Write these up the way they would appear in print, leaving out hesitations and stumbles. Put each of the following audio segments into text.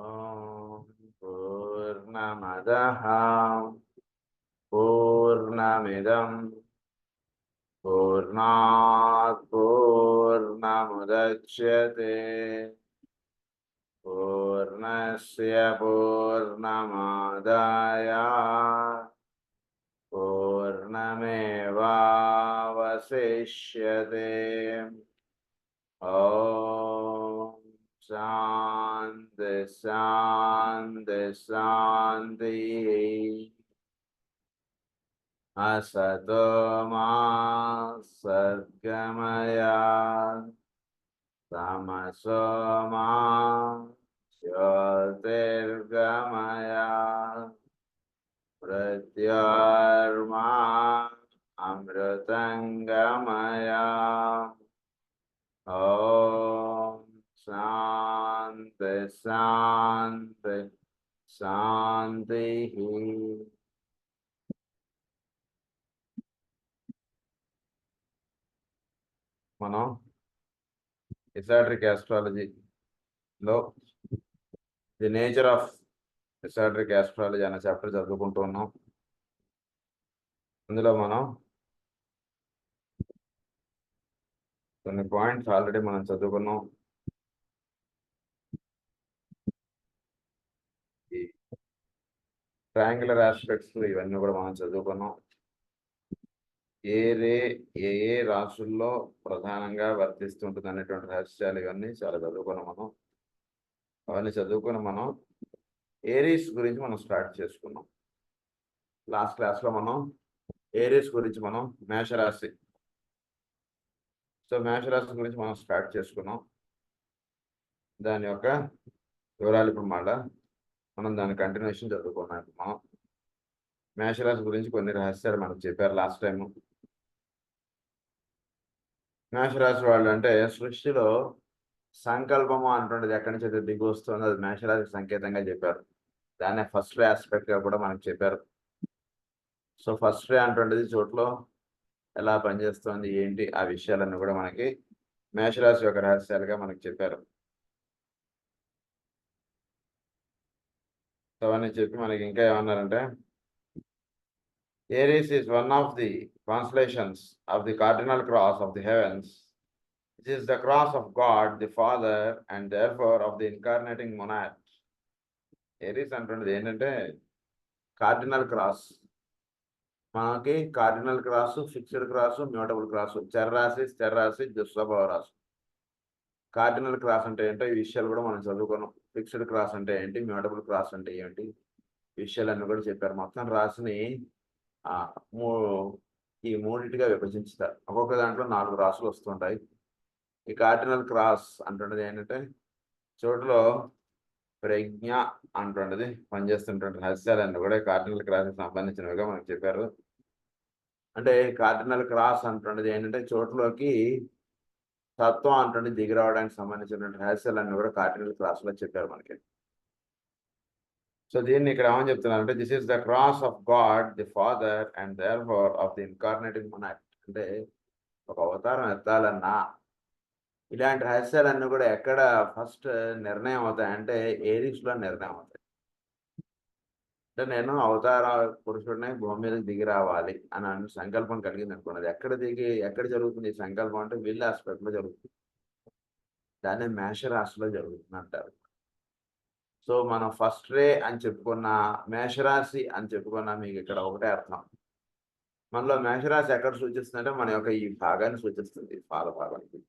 ఓం పూర్ణమదః పూర్ణమిదం పూర్ణాత్ పూర్ణముదచ్యతే పూర్ణస్య పూర్ణమాదాయ పూర్ణమేవావశిష్యతే. ఓం శాంతి శాంతి శాంతి. असतो मा सद्गमय तमसो मा ज्योतिर्गमय मृत्योर्मा अमृतंगमय. ओम शांति शांति शांति. మనం esoteric ఆస్ట్రాలజీలో the nature of esoteric astrology అనే చాప్టర్ చదువుకుంటూ ఉన్నాం. అందులో మనం కొన్ని పాయింట్స్ ఆల్రెడీ మనం చదువుకున్నాం. ఈ ట్రయాంగులర్ ఆస్పెక్ట్స్ ఇవన్నీ కూడా మనం చదువుకున్నాం. ఏ రాశుల్లో ప్రధానంగా వర్తిస్తుంటుంది అనేటువంటి రహస్యాలు ఇవన్నీ చాలా చదువుకున్నాం మనం. అవన్నీ చదువుకుని మనం ఏరీస్ గురించి మనం స్టార్ట్ చేసుకున్నాం. లాస్ట్ క్లాస్లో మనం ఏరీస్ గురించి మనం మేషరాశి మేషరాశి గురించి మనం స్టార్ట్ చేసుకున్నాం. దాని యొక్క వివరాలు ఇప్పుడు మళ్ళా మనం దాని కంటిన్యూషన్ చదువుకున్నాం. మనం మేషరాశి గురించి కొన్ని రహస్యాలు మనకు చెప్పారు లాస్ట్ టైము. మేషరాశి వాళ్ళు అంటే సృష్టిలో సంకల్పము అంటుండేది ఎక్కడి నుంచి అయితే దిగి వస్తుందో అది మేషరాశి సంకేతంగా చెప్పారు. దాన్నే ఫస్ట్ రే ఆస్పెక్ట్గా కూడా మనకు చెప్పారు. సో ఫస్ట్ రే అంటుండేది చోట్లో ఎలా పనిచేస్తుంది ఏంటి ఆ విషయాలన్నీ కూడా మనకి మేషరాశి యొక్క రహస్యాలుగా మనకు చెప్పారు. సో అవన్నీ చెప్పి మనకి ఇంకా ఏమన్నారంటే Aries is one of the constellations of the cardinal cross of the heavens. It is the cross of God, the Father, and therefore of the incarnating monarch. Aries అంటున్నది ఏంటంటే కార్డినల్ క్రాస్. మనకి cardinal cross, fixed cross, mutable cross, చరరాశి, స్థిరరాశి, దుస్వభావ రాశి. Cardinal cross అంటే ఏంటో ఈ విషయాలు కూడా మనం చదువుకున్నాం. ఫిక్స్డ్ క్రాస్ అంటే ఏంటి, మ్యూటబుల్ క్రాస్ అంటే ఏంటి, విషయాలన్నీ కూడా చెప్పారు. మొత్తం రాశిని ఈ మూడింటిగా విభజించుతారు. ఒక్కొక్క దాంట్లో 4 రాసులు వస్తుంటాయి. ఈ కార్డినల్ క్రాస్ అంటున్నది ఏంటంటే చోటులో ప్రజ్ఞ అంటున్నది పనిచేస్తుంటుంది. రహస్యాలన్నీ కూడా కార్డినల్ క్రాస్కి సంబంధించినవిగా మనకు చెప్పారు. అంటే కార్డినల్ క్రాస్ అంటున్నది ఏంటంటే చోటులోకి తత్వం అంటున్నది దిగి రావడానికి సంబంధించినటువంటి రహస్యాలన్నీ కూడా కార్డినల్ క్రాస్లో చెప్పారు మనకి. సో దీన్ని ఇక్కడ ఏమని చెప్తున్నారంటే this is the cross of God the father and therefore of the incarnating monarch. అంటే ఒక అవతారం ఎత్తాలన్నా ఇలాంటి రహస్యాలన్నీ కూడా ఎక్కడ ఫస్ట్ నిర్ణయం అవుతాయంటే ఏరీస్లో నిర్ణయం అవుతాయి. అంటే నేను అవతార పురుషుడిని భూమి మీదకి దిగి రావాలి అని సంకల్పం కలిగింది అనుకున్నది. ఎక్కడ జరుగుతుంది ఈ సంకల్పం అంటే విల్ ఆస్పెక్ట్లో జరుగుతుంది. దాన్ని మేషరాశిలో జరుగుతుంది అంటారు. సో మనం ఫస్ట్ రే అని చెప్పుకున్న మేషరాశి అని చెప్పుకున్న మీకు ఇక్కడ ఒకటే అర్థం. మనలో మేషరాశి ఎక్కడ సూచిస్తుందంటే మన యొక్క ఈ భాగాన్ని సూచిస్తుంది, పాద భాగానికి.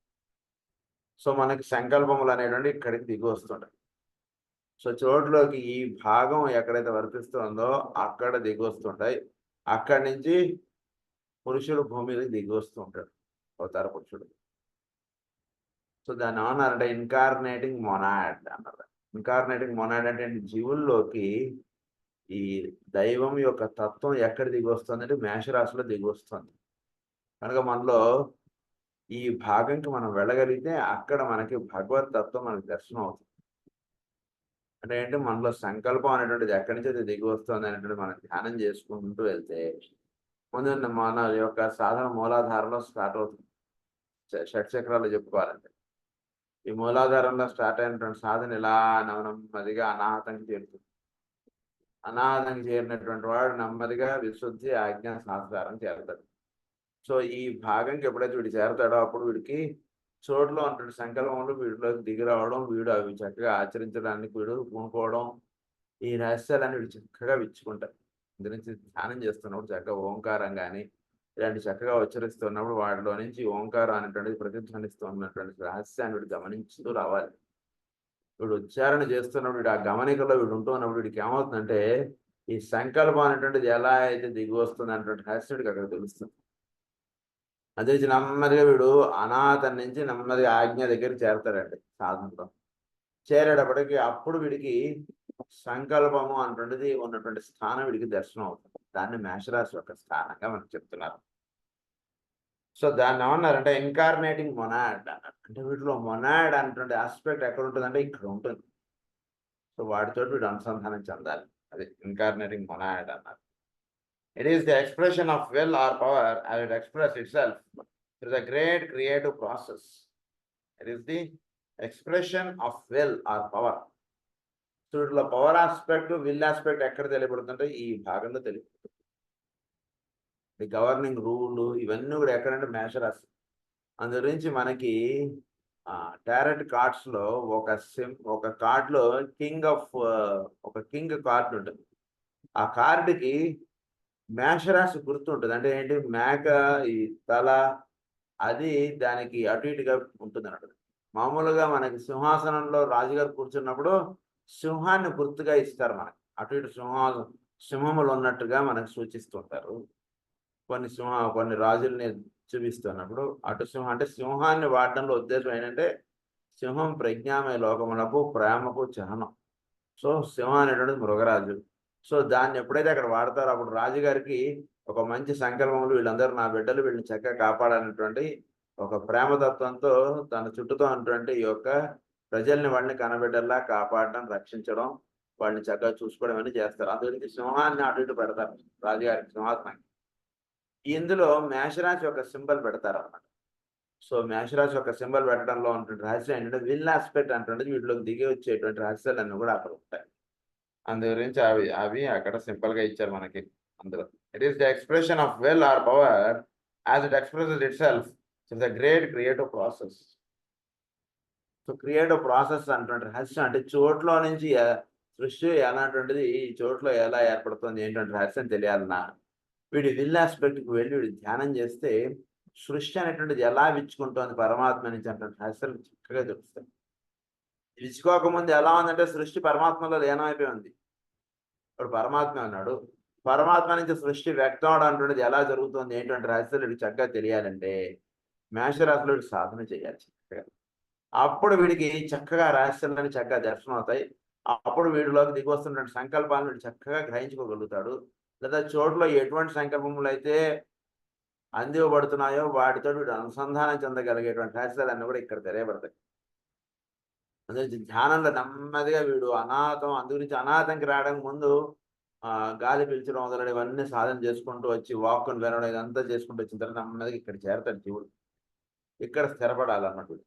సో మనకి సంకల్పములు అనేటువంటి ఇక్కడికి దిగి వస్తుంటాయి. సో చోట్లోకి ఈ భాగం ఎక్కడైతే వర్తిస్తుందో అక్కడ దిగి వస్తుంటాయి. అక్కడి నుంచి పురుషుడు భూమి మీదకి దిగి వస్తూ ఉంటాడు, అవతార పురుషుడు. సో దాన్ని ఏమన్నారంటే ఇన్కార్నేటింగ్ మొనాడ్ అన్నారు. ఇన్కార్నేటింగ్ మొనాడ్ అంటే జీవుల్లోకి ఈ దైవం యొక్క తత్వం ఎక్కడ దిగి వస్తుంది అంటే మేషరాశిలో దిగి వస్తుంది. కనుక మనలో ఈ భాగంకి మనం వెళ్ళగలిగితే అక్కడ మనకి భగవత్ తత్వం మనకి దర్శనం అవుతుంది. అంటే ఏంటి మనలో సంకల్పం అనేటువంటిది ఎక్కడి నుంచి అది దిగి వస్తుంది అనేటువంటి మనం ధ్యానం చేసుకుంటూ వెళ్తే ముందు మన యొక్క సాధన మూలాధారంలో స్టార్ట్ అవుతుంది. షట్చక్రాలు చెప్పుకోవాలంటే ఈ మూలాధారంలో స్టార్ట్ అయినటువంటి సాధన ఇలా నెమ్మదిగా అనాహతంకి చేరుతుంది. అనాహతంకి చేరినటువంటి వాడు నెమ్మదిగా విశుద్ధి ఆజ్ఞ శాస్త్రారం చేరుతాడు. సో ఈ భాగంకి ఎప్పుడైతే వీడు చేరతాడో అప్పుడు వీడికి చోట్లో ఉన్నటువంటి సంకల్పంలో వీడిలోకి దిగి రావడం, వీడు అవి చక్కగా ఆచరించడానికి వీడు పూనుకోవడం, ఈ రహస్యాలన్నీ వీడు చక్కగా విచ్చుకుంటారు. గురించి ధ్యానం చేస్తున్నప్పుడు చక్కగా ఓంకారం కానీ ఇలాంటి చక్కగా ఉచ్చరిస్తున్నప్పుడు వాటిలో నుంచి ఓంకారం అనేటువంటిది ప్రతిధ్వనిస్తూ ఉన్నటువంటి రహస్యాన్ని వీడు గమనించుతూ రావాలి. వీడు ఉచ్చారణ చేస్తున్నప్పుడు వీడు ఆ గమనికలో వీడు ఉంటూ ఉన్నప్పుడు వీడికి ఏమవుతుందంటే ఈ సంకల్పం అనేటువంటిది ఎలా అయితే దిగి వస్తుంది అనేటువంటి రహస్యం వీడికి అక్కడ తెలుస్తుంది. అది నెమ్మదిగా వీడు అనాథం నుంచి నెమ్మదిగా ఆజ్ఞ దగ్గర చేరతాడండి సాధనలో. చేరేటప్పటికి అప్పుడు వీడికి సంకల్పము అన్నటువంటిది ఉన్నటువంటి స్థానం వీడికి దర్శనం అవుతుంది. దాన్ని మేషరాశి యొక్క స్థానంగా మనకు చెప్తున్నారు. సో దాన్ని ఏమన్నారంటే ఇన్కార్నేటింగ్ మొనాడ్ అన్నారు. అంటే వీటిలో మొనాడ్ అనేటువంటి ఆస్పెక్ట్ ఎక్కడ ఉంటుందంటే ఇక్కడ ఉంటుంది. సో వాటితో వీడు అనుసంధానం చెందాలి. అది ఇన్కార్నేటింగ్ మొనాడ్ అన్నారు. It is the expression of will or power as it expresses itself through the great creative process. It is the expression of will or power. So వీటిలో పవర్ ఆస్పెక్ట్, విల్ ఆస్పెక్ట్ ఎక్కడ తెలియబడుతుంటే ఈ భాగంలో తెలియబడుతుంది. ఈ governing rule ఇవన్నీ కూడా ఎక్కడంటే మేషరాశి. అందు గురించి మనకి టారెట్ కార్డ్స్ లో ఒక కార్డ్ లో ఒక కింగ్ కార్డ్ ఉంటుంది. ఆ కార్డుకి మేషరాశి గుర్తుంటుంది. అంటే ఏంటి, మేక ఈ తల అది దానికి అటు ఇటుగా ఉంటుంది అన్నట్టు. మామూలుగా మనకి సింహాసనంలో రాజుగారు కూర్చున్నప్పుడు సింహాన్ని గుర్తుగా ఇస్తారు మనకి. అటు ఇటు సింహములు ఉన్నట్టుగా మనకు సూచిస్తుంటారు. కొన్ని రాజుల్ని చూపిస్తున్నప్పుడు అటు సింహం అంటే సింహాన్ని వాడడంలో ఉద్దేశం ఏంటంటే సింహం ప్రజ్ఞామయ లోకములకు ప్రేమకు చిహ్నం. సో సింహం అనేటువంటిది మృగరాజు. సో దాన్ని ఎప్పుడైతే అక్కడ వాడతారో అప్పుడు రాజుగారికి ఒక మంచి సంకల్పములు వీళ్ళందరూ నా బిడ్డలు వీళ్ళని చక్కగా కాపాడాలనేటువంటి ఒక ప్రేమతత్వంతో తన చుట్టూతో ఉన్నటువంటి ఈ యొక్క ప్రజల్ని వాళ్ళని కనబిడ్డల్లా కాపాడడం, రక్షించడం, వాళ్ళని చక్కగా చూసుకోవడం అని చేస్తారు. అందుకని సింహాన్ని అటు ఇటు పెడతారు రాజుగారికి సింహాసనానికి. ఇందులో మేషరాశి యొక్క సింబల్ పెడతారు అన్నమాట. సో మేషరాశి యొక్క సింబల్ పెట్టడంలో ఉన్నటువంటి రహస్యం ఏంటంటే విల్ ఆస్పెక్ట్ అంటే వీటిలోకి దిగి వచ్చేటువంటి రహస్యాలన్నీ కూడా అక్కడ ఉంటాయి. అందు గురించి అవి అక్కడ సింపుల్ గా ఇచ్చారు మనకి అందులో. It is the expression of will or power as it expresses it self it's the great creative process. So creative process అన్నటువంటి రహస్యం అంటే చోట్లో నుంచి సృష్టి ఎలాంటిది ఈ చోట్లో ఎలా ఏర్పడుతుంది ఏంటంటే రహస్యం తెలియాలన్నా వీడి విల్ ఆస్పెక్ట్కి వెళ్ళి వీడు ధ్యానం చేస్తే సృష్టి అనేటువంటిది ఎలా విచ్చుకుంటుంది పరమాత్మ నుంచి అంటే రహస్యాలు చక్కగా తెలుస్తాయి. విచ్చుకోకముందు ఎలా ఉందంటే సృష్టి పరమాత్మలో లీనమైపోయి ఉంది. ఇప్పుడు పరమాత్మ అన్నాడు, పరమాత్మ నుంచి సృష్టి వ్యక్తం అవడం అంటున్నది ఎలా జరుగుతుంది ఏంటంటే రహస్యాలు వీడికి చక్కగా తెలియాలంటే మేషరాశిలో సాధన చేయాలి చక్కగా. అప్పుడు వీడికి చక్కగా రహస్యాలని చక్కగా దర్శనం అవుతాయి. అప్పుడు వీడిలోకి దిగి వస్తున్నటువంటి సంకల్పాలను వీడు చక్కగా గ్రహించుకోగలుగుతాడు. లేదా చోట్ల ఎటువంటి సంకల్పములు అయితే అందివ్వబడుతున్నాయో వాటితో వీడు అనుసంధానం చెందగలిగేటువంటి రహస్యాలన్నీ కూడా ఇక్కడ తెలియబడతాయి. అందుకే ధ్యానంలో నెమ్మదిగా వీడు అందుగురించి అనాథంకి రావడానికి ముందు గాలి పీల్చడం మొదలైన ఇవన్నీ సాధన చేసుకుంటూ వచ్చి వాక్కును వినడం ఇదంతా చేసుకుంటూ వచ్చిన తర్వాత నెమ్మదిగా ఇక్కడ చేరతాడు జీవుడు. ఇక్కడ స్థిరపడాలన్నట్టు.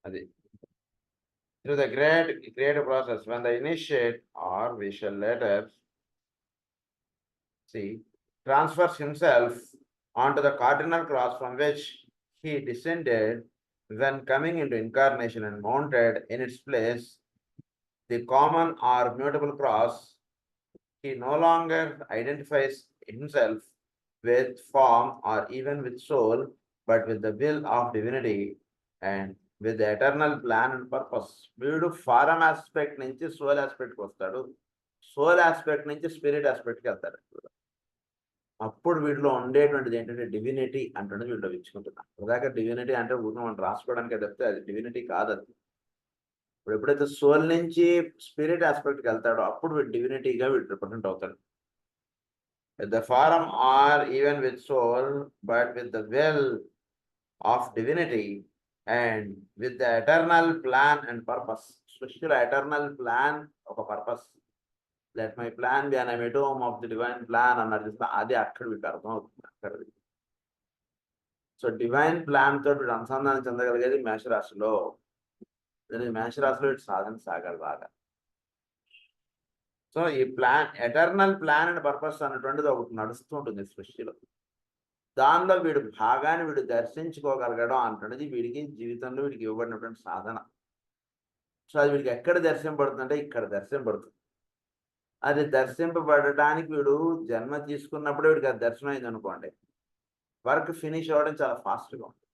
అది through the great creative process when the initiate, or we shall later see, transfers himself onto the cardinal cross from which he descended when coming into incarnation and mounted in its place the common or mutable cross, he no longer identifies himself with form or even with soul, but with the will of divinity and with the eternal plan and purpose. వీడు form aspect నుంచి soul ఆస్పెక్ట్కి వస్తాడు, soul aspect నుంచి spirit ఆస్పెక్ట్కి వెళ్తాడు. అప్పుడు వీటిలో ఉండేటువంటిది ఏంటంటే divinity అంటున్నది వీళ్ళు విచ్చుకుంటున్నాం. ఇలాగ డివినిటీ అంటే మనం రాసుకోవడానికి తప్పితే అది డివినిటీ కాదు. అది ఇప్పుడు ఎప్పుడైతే సోల్ నుంచి స్పిరిట్ ఆస్పెక్ట్కి వెళ్తాడో అప్పుడు వీడు డివినిటీగా వీడు రిప్రజెంట్ అవుతాడు. The form or even with soul, but with the will of divinity and with the eternal plan and purpose. సృష్టిలో ఎటర్నల్ ప్లాన్ ఒక purpose. Let my plan be an atom of the divine plan అన్నారు చూస్తే అది అక్కడ వీటికి అర్థం అవుతుంది. అక్కడ సో డివైన్ ప్లాన్ తోటి వీడు అనుసంధానం చెందగలిగేది మేషరాశిలో. మేషరాశిలో వీడు సాధన సాగాలి బాగా. సో ఈ plan, eternal plan and purpose అన్నటువంటిది ఒకటి నడుస్తూ ఉంటుంది సృష్టిలో. దానిలో వీడు భాగాన్ని వీడు దర్శించుకోగలగడం అంటున్నది వీడికి జీవితంలో వీడికి ఇవ్వబడినటువంటి సాధన. సో అది వీడికి ఎక్కడ దర్శింపబడుతుందంటే ఇక్కడ దర్శింపబడుతుంది. అది దర్శింపబడటానికి వీడు జన్మ తీసుకున్నప్పుడే వీడికి అది దర్శనం అయింది అనుకోండి, వర్క్ ఫినిష్ అవ్వడం చాలా ఫాస్ట్గా ఉంటుంది.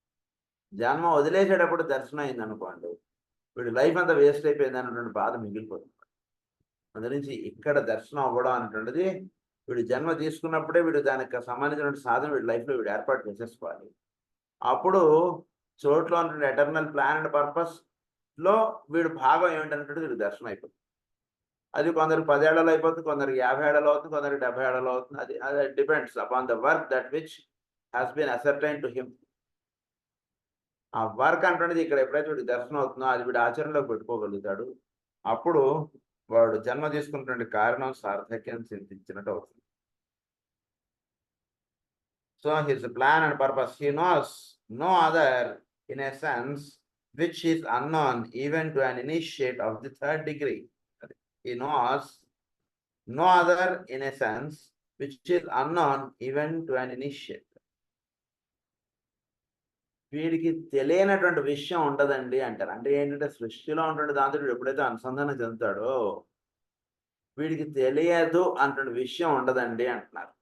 జన్మ వదిలేసేటప్పుడు దర్శనం అయింది అనుకోండి, వీడు లైఫ్ అంతా వేస్ట్ అయిపోయింది అన్నటువంటి బాధ మిగిలిపోతుంది. అందురించి ఇక్కడ దర్శనం అవ్వడం అనేటువంటిది వీడు జన్మ తీసుకున్నప్పుడే వీడు దానికి సంబంధించిన సాధన వీడి లైఫ్లో వీడు ఏర్పాటు చేసేసుకోవాలి. అప్పుడు చోట్లో ఉన్నటువంటి ఎటర్నల్ ప్లాన్ అండ్ పర్పస్ లో వీడు భాగం ఏమిటన్నట్టు వీడు దర్శనం అయిపోతుంది. అది కొందరికి 10 ఏళ్లలో అయిపోతుంది, కొందరికి 50 ఏళ్లలో అవుతుంది, కొందరికి 70 ఏళ్లలో అవుతుంది. అది అది depends upon the work that which has been ascertain to him. ఆ వర్క్ అంటున్నది ఇక్కడ ఎప్పుడైతే వీడికి దర్శనం అవుతుందో అది వీడు ఆచరణలోకి పెట్టుకోగలుగుతాడు. అప్పుడు వాడు జన్మ తీసుకున్నటువంటి కారణం సార్థక్యం చింతించినట్టు అవుతుంది. So his plan and purpose, he knows no other in a sense which is unknown even to an initiate of the 3rd degree. He knows no other in a sense which is unknown even to an initiate. వీడికి తెలియనటువంటి విషయం ఉండదండి అంటారు. అంటే ఏంటంటే సృష్టిలో ఉన్నటువంటి దాంతో వీడు ఎప్పుడైతే అనుసంధానం చెందుతాడో వీడికి తెలియదు అన్నటువంటి విషయం ఉండదండి అంటున్నారు.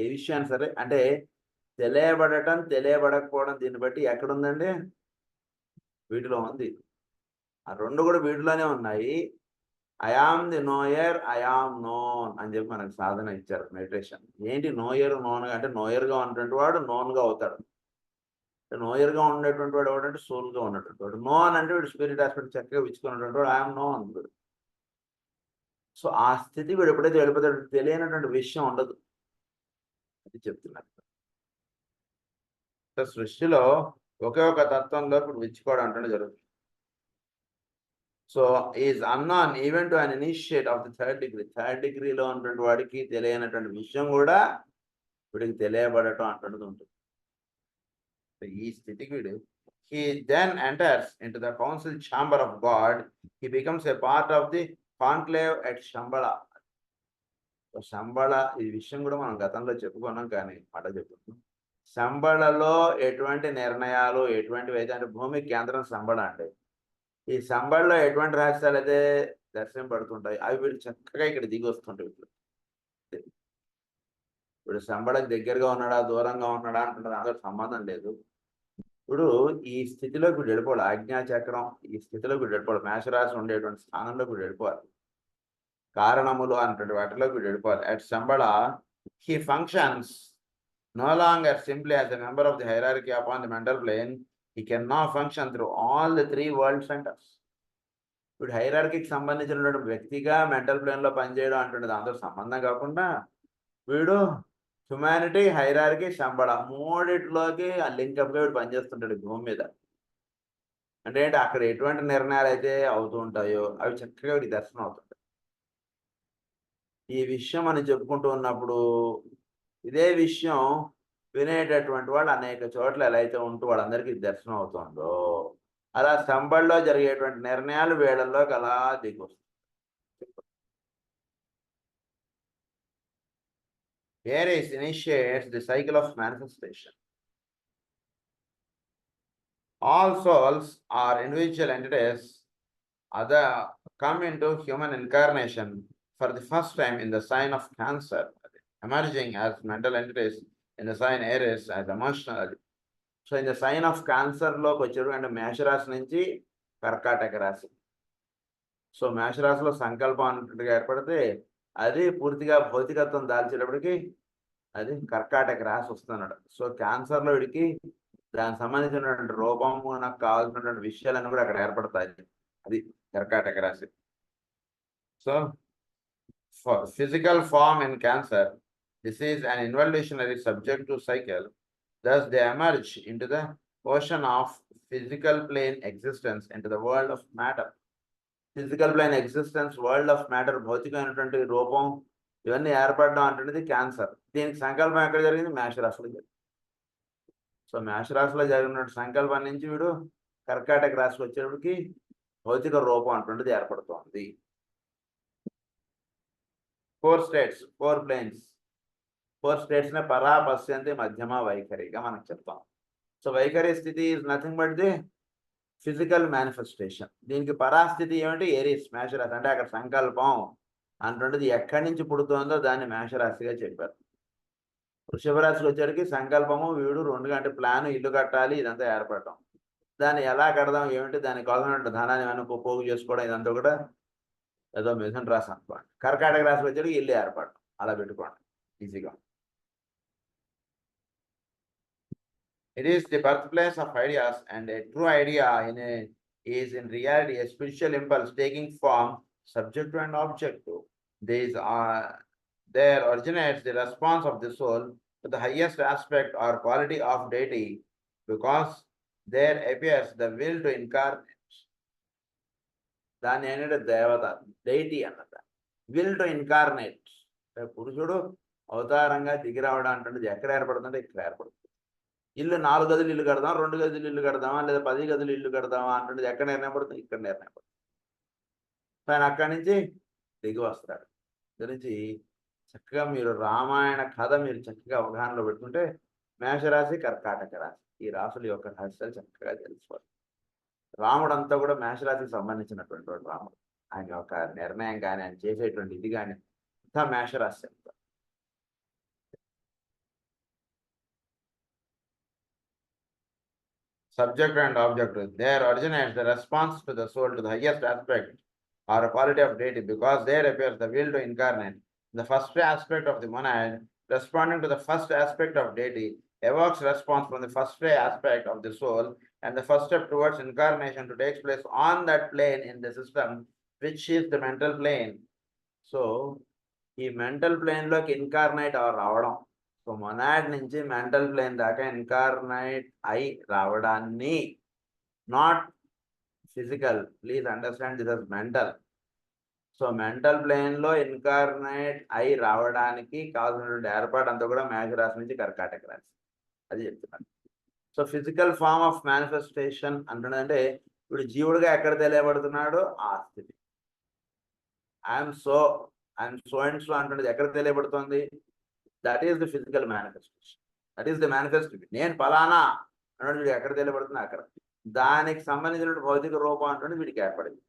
ఏ విషయాన్ని సరే, అంటే తెలియబడటం తెలియబడకపోవడం దీన్ని బట్టి ఎక్కడుందండి? వీటిలో ఉంది. ఆ రెండు కూడా వీటిలోనే ఉన్నాయి. I am the knower, I am known అని చెప్పి మనకు సాధన ఇచ్చారు మెడిటేషన్. ఏంటి నోయర్ నోన్ అంటే నోయర్గా ఉన్నటువంటి వాడు నోన్గా అవుతాడు. నోయర్గా ఉండేటువంటి వాడు ఎవడంటే సోల్గా ఉన్నటువంటి వాడు. నోన్ అంటే వీడు స్పిరిట్ ఆస్పెక్ట్ చక్కగా విచ్చుకున్నటువంటి వాడు ఐఆమ్ నోన్ వీడు. సో ఆ స్థితి వీడు ఎప్పుడైతే వెళ్ళిపోతాడు తెలియనటువంటి విషయం ఉండదు అది చెప్తున్నారు. సృష్టిలో ఒకే ఒక తత్వంలో ఇప్పుడు విచ్చుకోవడం అంటే జరుగుతుంది. So is unknown even to an initiate of the 3rd degree. 3rd degreeలో ఉన్నటువంటి వాడికి తెలియనటువంటి విషయం కూడా వీడికి తెలియబడటం అంటున్నది ఉంటుంది. ఈ స్థితికి వీడు he then enters into the council chamber of God. He becomes a part of the conclave at Shambhala. Shambhala ఈ విషయం కూడా మనం గతంలో చెప్పుకున్నాం, కానీ మాట చెప్పుకున్నాం. శంబళలో ఎటువంటి నిర్ణయాలు ఎటువంటివి అయితే, అంటే భూమి కేంద్రం శంబళ అంటే ఈ శంబళలో ఎటువంటి రహస్యాలు అయితే దర్శనపడుతుంటాయి అవి వీడు చక్కగా ఇక్కడ దిగి వస్తుంటాయి. ఇప్పుడు శంబళకి దగ్గరగా ఉన్నాడా దూరంగా ఉన్నాడా అంటున్నది అందరూ సంబంధం లేదు. ఇప్పుడు ఈ స్థితిలోకి వీడు వెళ్ళిపోవాలి. ఆజ్ఞాచక్రం ఈ స్థితిలోకి వీడు వెళ్ళిపోవాలి. మేషరాశి ఉండేటువంటి స్థానంలోకి వీడు వెళ్ళిపోవాలి. కారణములు అన్నటువంటి వాటిలోకి వీడు వెళ్ళిపోవాలి. At Shambhala he functions no longer simply as a member of the hierarchy upon the mental plane. He can now function through all the 3 world centers. ఇప్పుడు హైరార్కీకి సంబంధించినటువంటి వ్యక్తిగా మెంటల్ ప్లేన్లో పనిచేయడం అంటే దాంతో సంబంధం కాకుండా వీడు హ్యుమానిటీ, హైరార్కీ, శంబళ మూడిట్లోకి ఆ లింకప్గా వీడు పనిచేస్తుంటాడు భూమి మీద. అంటే ఏంటి అక్కడ ఎటువంటి నిర్ణయాలు అయితే అవుతూ ఉంటాయో అవి చక్కగా వీడికి దర్శనం అవుతుంటాయి. ఈ విషయం అని చెప్పుకుంటూ ఉన్నప్పుడు ఇదే విషయం వినేటటువంటి వాళ్ళు అనేక చోట్ల ఎలా అయితే ఉంటూ వాళ్ళందరికీ దర్శనం అవుతుందో అలా శంబళలో జరిగేటువంటి నిర్ణయాలు వీళ్ళల్లోకి అలా దిగొస్తాయి. Aries initiates the cycle of manifestation. All souls are individual entities other come into human incarnation for the first time in the sign of Cancer, emerging as mental entities in the sign Aries as emotional. So in the sign of Cancer లోకి వచ్చారు అంటే మేషరాశి నుంచి కర్కాటక రాశి. So మేషరాశిలో సంకల్పం అన్నట్టుగా ఏర్పడితే అది పూర్తిగా భౌతికత్వం దాల్చేటప్పటికి అది కర్కాటక రాశి వస్తున్నాడు. సో క్యాన్సర్లో వీడికి దానికి సంబంధించినటువంటి రూపము నాకు కావాల్సినటువంటి విషయాలన్నీ కూడా అక్కడ ఏర్పడతాయి. అది కర్కాటక రాశి. So physical form in Cancer, this is an evolutionary subject to cycle. Thus they emerge into the ocean of physical plane existence, into the world of matter. Physical plane existence, world of matter, భౌతికమైనటువంటి రూపం ఇవన్నీ ఏర్పడడం అంటున్నది cancer. దీనికి సంకల్పం ఎక్కడ జరిగింది? మేషరాశిలో జరిగింది. సో మేషరాశిలో జరిగిన సంకల్పం నుంచి వీడు కర్కాటక రాశికి వచ్చేటప్పటికి భౌతిక రూపం అంటుండేది ఏర్పడుతోంది. 4 స్టేట్స్, 4 ప్లేన్స్. 4 స్టేట్స్ నే పరా, పశ్యంతి, మధ్యమ, వైఖరిగా మనకు చెప్తాం. సో వైఖరి స్థితి is nothing but the physical manifestation. దీనికి పరాస్థితి ఏమిటి? ఏరీస్, మేషరాశి. అంటే అక్కడ సంకల్పం అంటుండేది ఎక్కడి నుంచి పుడుతుందో దాన్ని మేషరాశిగా చెప్పారు. వృషభ రాశికి వచ్చేసరికి సంకల్పము, వీడు 2 గంటల ప్లాన్, ఇల్లు కట్టాలి, ఇదంతా ఏర్పడటం. దాన్ని ఎలా కడదాం ఏమిటి, దానికి కావాల్సిన ధనాన్ని మనం పోగు చేసుకోవడం, ఇదంతా కూడా ఏదో మిథున రాశి అనుకోండి. కర్కాటక రాశికి వచ్చేసరికి ఇల్లు ఏర్పడటం. అలా పెట్టుకోండి ఈజీగా. It is the birthplace of ideas, and a true idea is in reality a spiritual impulse taking form, subjective and objective. There originates the response of the soul to the highest aspect or quality of deity, because there appears the will to incarnate. దాన్ని ఏంటంటే దేవత, deity అన్నది. Will to incarnate. పురుషుడు అవతారంగా దిగి రావడం అంటే ఎక్కడ ఏర్పడుతుందంటే ఇక్కడ ఏర్పడుతుంది. ఇల్లు 4 గదులు ఇల్లు కడదాం, 2 గదులు ఇల్లు కడదామా, లేదా 10 గదులు ఇల్లు కడదామా అంటే ఎక్కడ నిర్ణయం పడుతుంది? ఇక్కడ నిర్ణయం పడుతుంది. ఆయన అక్కడి నుంచి దిగి వస్తాడు. గురించి చక్కగా మీరు రామాయణ కథ మీరు చక్కగా అవగాహనలో పెట్టుకుంటే మేషరాశి, కర్కాటక రాశి, ఈ రాశుల యొక్క రహస్యాలు చక్కగా తెలుసుకోవాలి. రాముడు అంతా కూడా మేషరాశికి సంబంధించినటువంటి వాడు. రాముడు ఆయన యొక్క నిర్ణయం కానీ, ఆయన చేసేటువంటి ఇది కానీ అంతా మేషరాశి అంతా. Subject and objective. There originates the response to the soul to the highest aspect or a quality of deity, because there appears the will to incarnate. The first aspect of the monad, responding to the first aspect of deity, evokes response from the first aspect of the soul, and the first step towards incarnation to take place on that plane in the system, which is the mental plane. So, ఈ mental plane లోకి incarnate రావడం. So monad నుంచి mental plane దాకా incarnate అయి రావడాన్ని, not physical, please understand this is mental. So mental plane లో incarnate అయి రావడానికి కావాల్సినటువంటి ఏర్పాటు అంతా కూడా మేషరాశి నుంచి కర్కాటక రాశి, అది చెప్తున్నాను. So physical form of manifestation అంటున్నదంటే ఇప్పుడు జీవుడుగా ఎక్కడ తెలియబడుతున్నాడో ఆ స్థితి. ఐఎమ్ సో అండ్ సో అంటున్నది ఎక్కడ తెలియబడుతుంది? That is the physical manifestation, that is the manifestation. నేను ఫలానా అన్నది వీడికి ఎక్కడ తెలియబడుతుంది? అక్కడ. దానికి సంబంధించిన భౌతిక రూపం అంటే వీడికి ఏర్పడింది.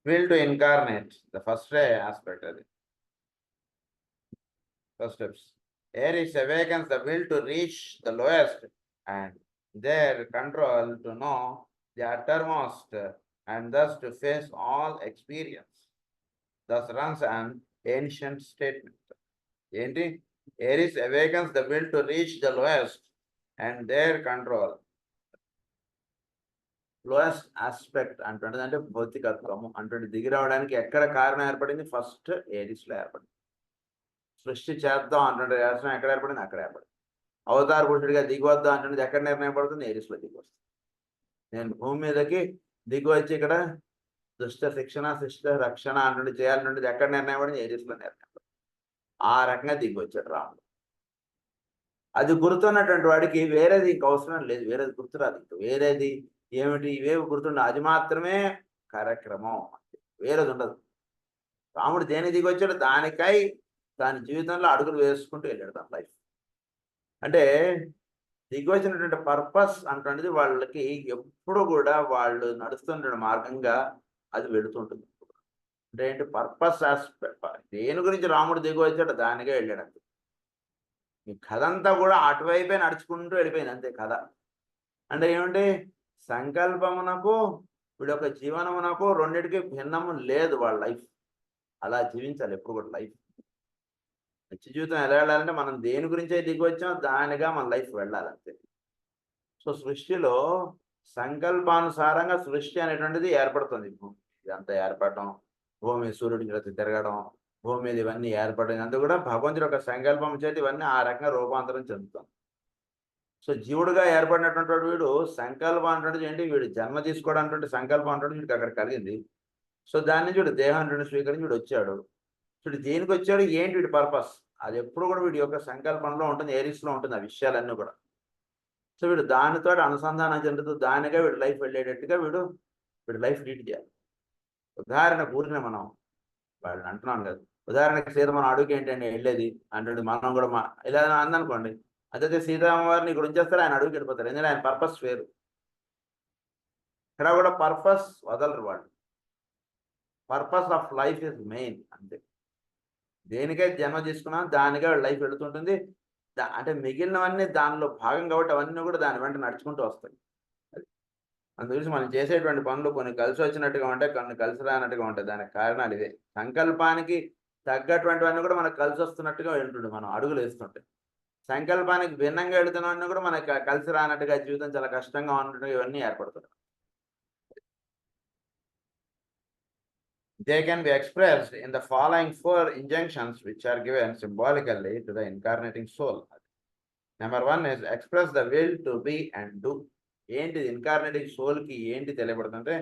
Will to incarnate, the first aspect. అది first steps. Aries awakens the will to reach the lowest and their control to know the uttermost, and thus to face all experience. Thus runs an ancient statement. Enti? Aries awakens the will to reach the lowest and their control. Lowest aspect అంటే భౌతికత్వము అంటే దిగి రావడానికి ఎక్కడ కారణం ఏర్పడింది? First ఏరీస్లో ఏర్పడింది. సృష్టి చేద్దాం అంటే రాష్ట్రం ఎక్కడ ఏర్పడింది? అక్కడ ఏర్పడింది. అవతార పురుషుడిగా దిగివద్దాం అంటే ఎక్కడ నిర్ణయం పడుతుంది? ఏరీస్లో దిగి వస్తుంది. నేను భూమి మీదకి దిగి వచ్చి ఇక్కడ దుష్ట శిక్షణ, శిష్ట రక్షణ అంటే చేయాలంటే ఎక్కడ నిర్ణయం పడింది? ఏరీస్లో నిర్ణయం పడింది. ఆ రకంగా దిగి వచ్చాడు రాముడు. అది గుర్తున్నటువంటి వాడికి వేరేది ఇంక అవసరం లేదు, వేరేది గుర్తురాదు. వేరేది ఏమిటి? ఇవేవి గుర్తుండ, అది మాత్రమే కార్యక్రమం, వేరేది ఉండదు. రాముడు దేని దిగి వచ్చాడు? దానికై దాని జీవితంలో అడుగులు వేసుకుంటూ వెళ్ళాడు తన లైఫ్. అంటే దిగి వచ్చినటువంటి పర్పస్ అంటున్నది వాళ్ళకి ఎప్పుడు కూడా వాళ్ళు నడుస్తున్న మార్గంగా అది వెళుతుంటుంది. అంటే ఏంటి పర్పస్ ఆస్పెక్ట్? దేని గురించి రాముడు దిగి వచ్చాడు దానిగా వెళ్ళాడు అంతే. ఈ కథ అంతా కూడా అటువైపే నడుచుకుంటూ వెళ్ళిపోయింది అంతే కథ. అంటే ఏమిటి? సంకల్పమునకు వీడి యొక్క జీవనమునకు రెండింటికి భిన్నము లేదు వాళ్ళ లైఫ్. అలా జీవించాలి ఎప్పుడు కూడా లైఫ్. నిత్య జీవితం ఎలా వెళ్ళాలంటే మనం దేని గురించే దిగి వచ్చాం దానిగా మన లైఫ్ వెళ్ళాలి అంతే. సో సృష్టిలో సంకల్పానుసారంగా సృష్టి అనేటువంటిది ఏర్పడుతుంది. ఇదంతా ఏర్పడటం, భూమి సూర్యుడి చేత తిరగడం, భూమి మీద ఇవన్నీ ఏర్పడడం అంతా కూడా భగవంతుడి యొక్క సంకల్పం చేతి ఇవన్నీ ఆ రకంగా రూపాంతరం చెందుతాం. సో జీవుడుగా ఏర్పడినటువంటి వీడు సంకల్పం అంటే ఏంటి? వీడు జన్మ తీసుకోవడానికి సంకల్పం అంటే వీడికి అక్కడ కలిగింది. సో దాని నుంచి వీడు దేహాన్ని స్వీకరించి వీడు వచ్చాడు. వీడు దేనికి వచ్చాడు? ఏంటి వీడి పర్పస్? అది ఎప్పుడు కూడా వీడి యొక్క సంకల్పంలో ఉంటుంది, ఏరిస్లో ఉంటుంది ఆ విషయాలన్నీ కూడా. సో వీడు దానితో అనుసంధానం చెందుతూ దానిగా వీడు లైఫ్ వెళ్ళేటట్టుగా వీడు లైఫ్ లీడ్ చేయాలి. ఉదాహరణ ఊరినే మనం వాళ్ళని అంటున్నాను కదా, ఉదాహరణకి సీత మన అడుగుకి ఏంటంటే వెళ్ళేది అంటే మనం కూడా ఇలా అందనుకోండి, అదైతే సీతారామవారిని ఇక్కడ ఉంచేస్తారు, ఆయన అడుగుకి వెళ్ళిపోతారు. ఎందుకంటే ఆయన పర్పస్ వేరు. ఇక్కడ కూడా పర్పస్ వదలరు వాళ్ళు. Purpose of life is main అంతే. దేనికైతే జన్మ తీసుకున్నా దానిగా లైఫ్ వెళుతుంటుంది. అంటే మిగిలినవన్నీ దానిలో భాగం కాబట్టి అవన్నీ కూడా దాని వెంట నడుచుకుంటూ వస్తాయి. అందుగురించి మనం చేసేటువంటి పనులు కొన్ని కలిసి వచ్చినట్టుగా ఉంటాయి, కొన్ని కలిసి రానట్టుగా ఉంటాయి. దానికి కారణాలు ఇదే. సంకల్పానికి తగ్గటువంటివన్నీ కూడా మనకు కలిసి వస్తున్నట్టుగా వెళ్తుండే మనం అడుగులు వేస్తుంటాయి. సంకల్పానికి భిన్నంగా వెళుతున్నవన్నీ కూడా మనకి కలిసి రానట్టుగా, జీవితం చాలా కష్టంగా ఉన్నట్టుగా ఇవన్నీ ఏర్పడుతున్నాయి. They can be expressed in the following 4 injunctions, which are given symbolically to the incarnating soul. Number 1 is express the will to be and do. ఏంటి ఇన్కార్నేటింగ్ సోల్కి ఏంటి తెలియబడుతుంటే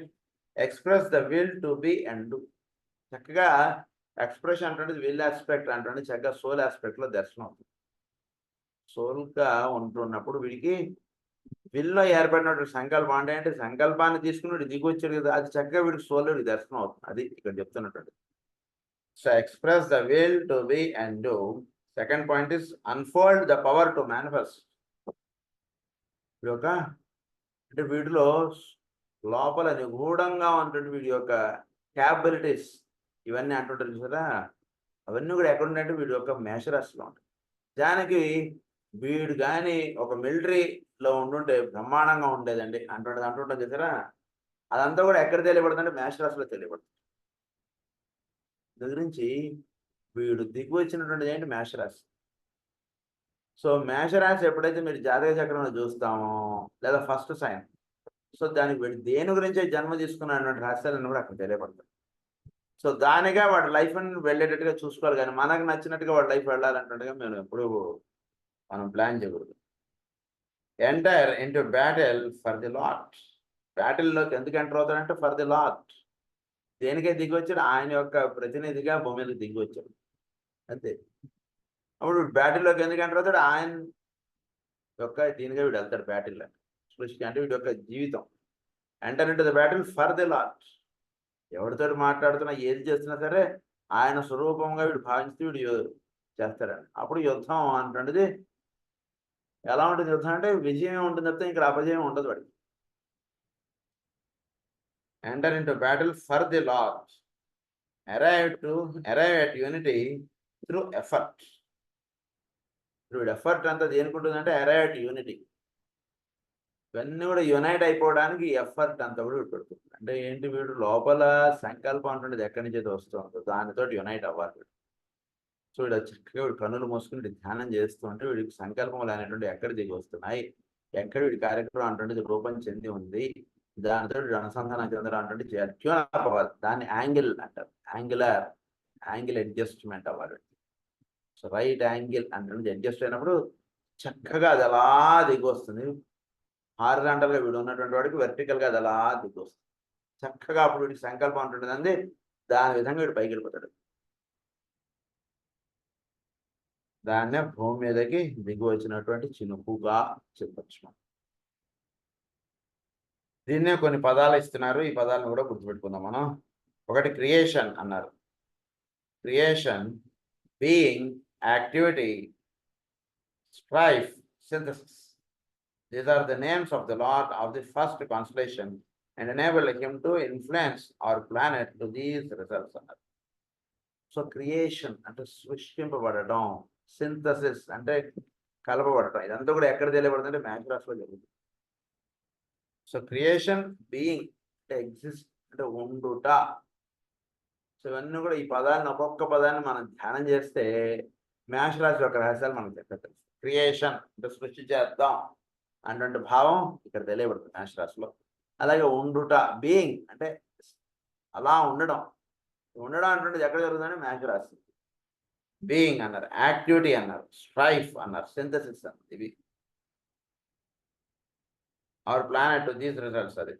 express the will to be and do. చక్కగా expression అంటే will aspect అంటే చక్కగా soul ఆస్పెక్ట్లో దర్శనం అవుతుంది. సోల్గా ఉంటున్నప్పుడు వీడికి విల్లో ఏర్పడినటువంటి సంకల్పం అంటే సంకల్పాన్ని తీసుకుని వీడు దిగొచ్చాడు కదా, అది చక్కగా వీడికి సోల్ వీడికి దర్శనం అవుతుంది. అది ఇక్కడ చెప్తున్నటువంటి. So express the will to be and do. Second point is unfold the power to manifest. యొక్క అంటే వీటిలో లోపల నిగూఢంగా ఉంటుంది వీడి యొక్క క్యాపబిలిటీస్, ఇవన్నీ అంటుంటారు చూసారా, అవన్నీ కూడా ఎక్కడ ఉన్నాయంటే వీడి యొక్క మేషరాశిలో ఉంటాయి. దానికి వీడు కానీ ఒక మిలిటరీలో ఉండుంటే బ్రహ్మాండంగా ఉండేదండి అంటుంటాం చూసారా, అదంతా కూడా ఎక్కడ తెలియబడుతుందంటే మేషరాశిలో తెలియబడుతుంది. దాని గురించి వీడు దిగు వచ్చినటువంటిది ఏంటి మేషరాశి. సో మేషరాశి ఎప్పుడైతే మీరు జాతక చక్రంలో చూస్తామో లేదా ఫస్ట్ సైన్, సో దానికి వీడు దేని గురించే జన్మ తీసుకున్నటువంటి రహస్యాలను కూడా అక్కడ తెలియబడతాయి. సో దానిగా వాడి లైఫ్ వెళ్ళేటట్టుగా చూసుకోవాలి, కానీ మనకు నచ్చినట్టుగా వాడి లైఫ్ వెళ్ళాలంటుగా మేము ఎప్పుడు మనం ప్లాన్ చేయకూడదు. Enter into battle for the lot. బ్యాటిల్లోకి ఎందుకు ఎంటర్ అవుతాడంటే ఫర్ ది లాట్. దేనికే దిగి వచ్చాడు, ఆయన యొక్క ప్రతినిధిగా భూమి మీదకి దిగి వచ్చాడు అంతే. అప్పుడు బ్యాటిల్లోకి ఎందుకు ఎంటర్ అవుతాడు, ఆయన యొక్క దీనిగా వీడు వెళ్తాడు బ్యాటిల్లో. సృష్టి అంటే వీడి యొక్క జీవితం. Enter into the battle for the lot. ఎవరితో మాట్లాడుతున్నా ఏది చేస్తున్నా సరే ఆయన స్వరూపంగా వీడు భావించి వీడు చేస్తాడండి. అప్పుడు యుద్ధం అంటున్నది ఎలా ఉంటుంది, యుద్ధం అంటే విజయం ఉంటుంది తప్పితే ఇంకా అపజయం ఉండదు వాడికి. Enter into battle for the lot. Arrive at unity through effort. వీడు ఎఫర్ట్ అంతా దేనికుంటుందంటే అరైవ్ అట్ యూనిటీ. ఇవన్నీ కూడా యునైట్ అయిపోవడానికి ఎఫర్ట్ అంతా కూడా వీడు పెడుతుంది. అంటే ఏంటి, వీడు లోపల సంకల్పం అంటుండేది ఎక్కడి నుంచి అయితే వస్తుందో దానితో యునైట్ అవ్వాలి వీడు. సో వీడు చక్కగా వీడు కన్నులు మూసుకుని ధ్యానం చేస్తూ ఉంటే వీడికి సంకల్పములు అనేటువంటి ఎక్కడ దిగి వస్తున్నాయి, ఎక్కడ వీడి కార్యక్రమం అంటుండేది రూపం చెంది ఉంది, దానితో వీడు అనుసంధానం చెందడం అంటే ట్యూన్ అప్ అవ్వాలి. దాన్ని యాంగిల్ అంటారు, యాంగిల్ అడ్జస్ట్మెంట్ అవ్వాలి. సో రైట్ యాంగిల్ అంటే అడ్జస్ట్ అయినప్పుడు చక్కగా అది అలా దిగి వస్తుంది. హారిజాంటల్గా వీడు ఉన్నటువంటి వాడికి వెర్టికల్గా అది అలా దిగి వస్తుంది చక్కగా. అప్పుడు వీడికి సంకల్పం అంటుంటుంది అంది, దాని విధంగా వీడు పైకి వెళ్ళిపోతాడు. దాన్నే భూమి మీదకి దిగి వచ్చినటువంటి చినుకుగా చెప్పచ్చు. దీన్నే కొన్ని పదాలు ఇస్తున్నారు, ఈ పదాలను కూడా గుర్తుపెట్టుకుందాం మనం. ఒకటి క్రియేషన్ అన్నారు. Creation, being, activity, strife, synthesis. These are the names of the Lord of the first constellation and enable him to influence our planet to these results. So creation అంటే సృష్టింపబడటం, సింథసిస్ అంటే కలపబడటం, ఇదంతా కూడా ఎక్కడ తెలియబడుతుందంటే మేషరాశిలో జరుగుతుంది. సో క్రియేషన్, బీయింగ్ అంటే exist అంటే ఉండుట. సో ఇవన్నీ కూడా ఈ పదాలను ఒక్కొక్క పదాన్ని మనం ధ్యానం చేస్తే మేషరాశి యొక్క రహస్యాలు మనకు చెప్పేస్తాయి. క్రియేషన్ అంటే సృష్టి చేద్దాం అటువంటి భావం ఇక్కడ తెలియబడుతుంది మేషరాశిలో. అలాగే ఉండుట, బీయింగ్ అంటే అలా ఉండడం అంటే ఎక్కడ జరుగుతుందంటే మేషరాశి. బీయింగ్ అన్నారు, యాక్టివిటీ అన్నారు, స్ట్రైఫ్ అన్నారు, సింథసిస్ అన్నారు. ఇవి our planet to these results. అది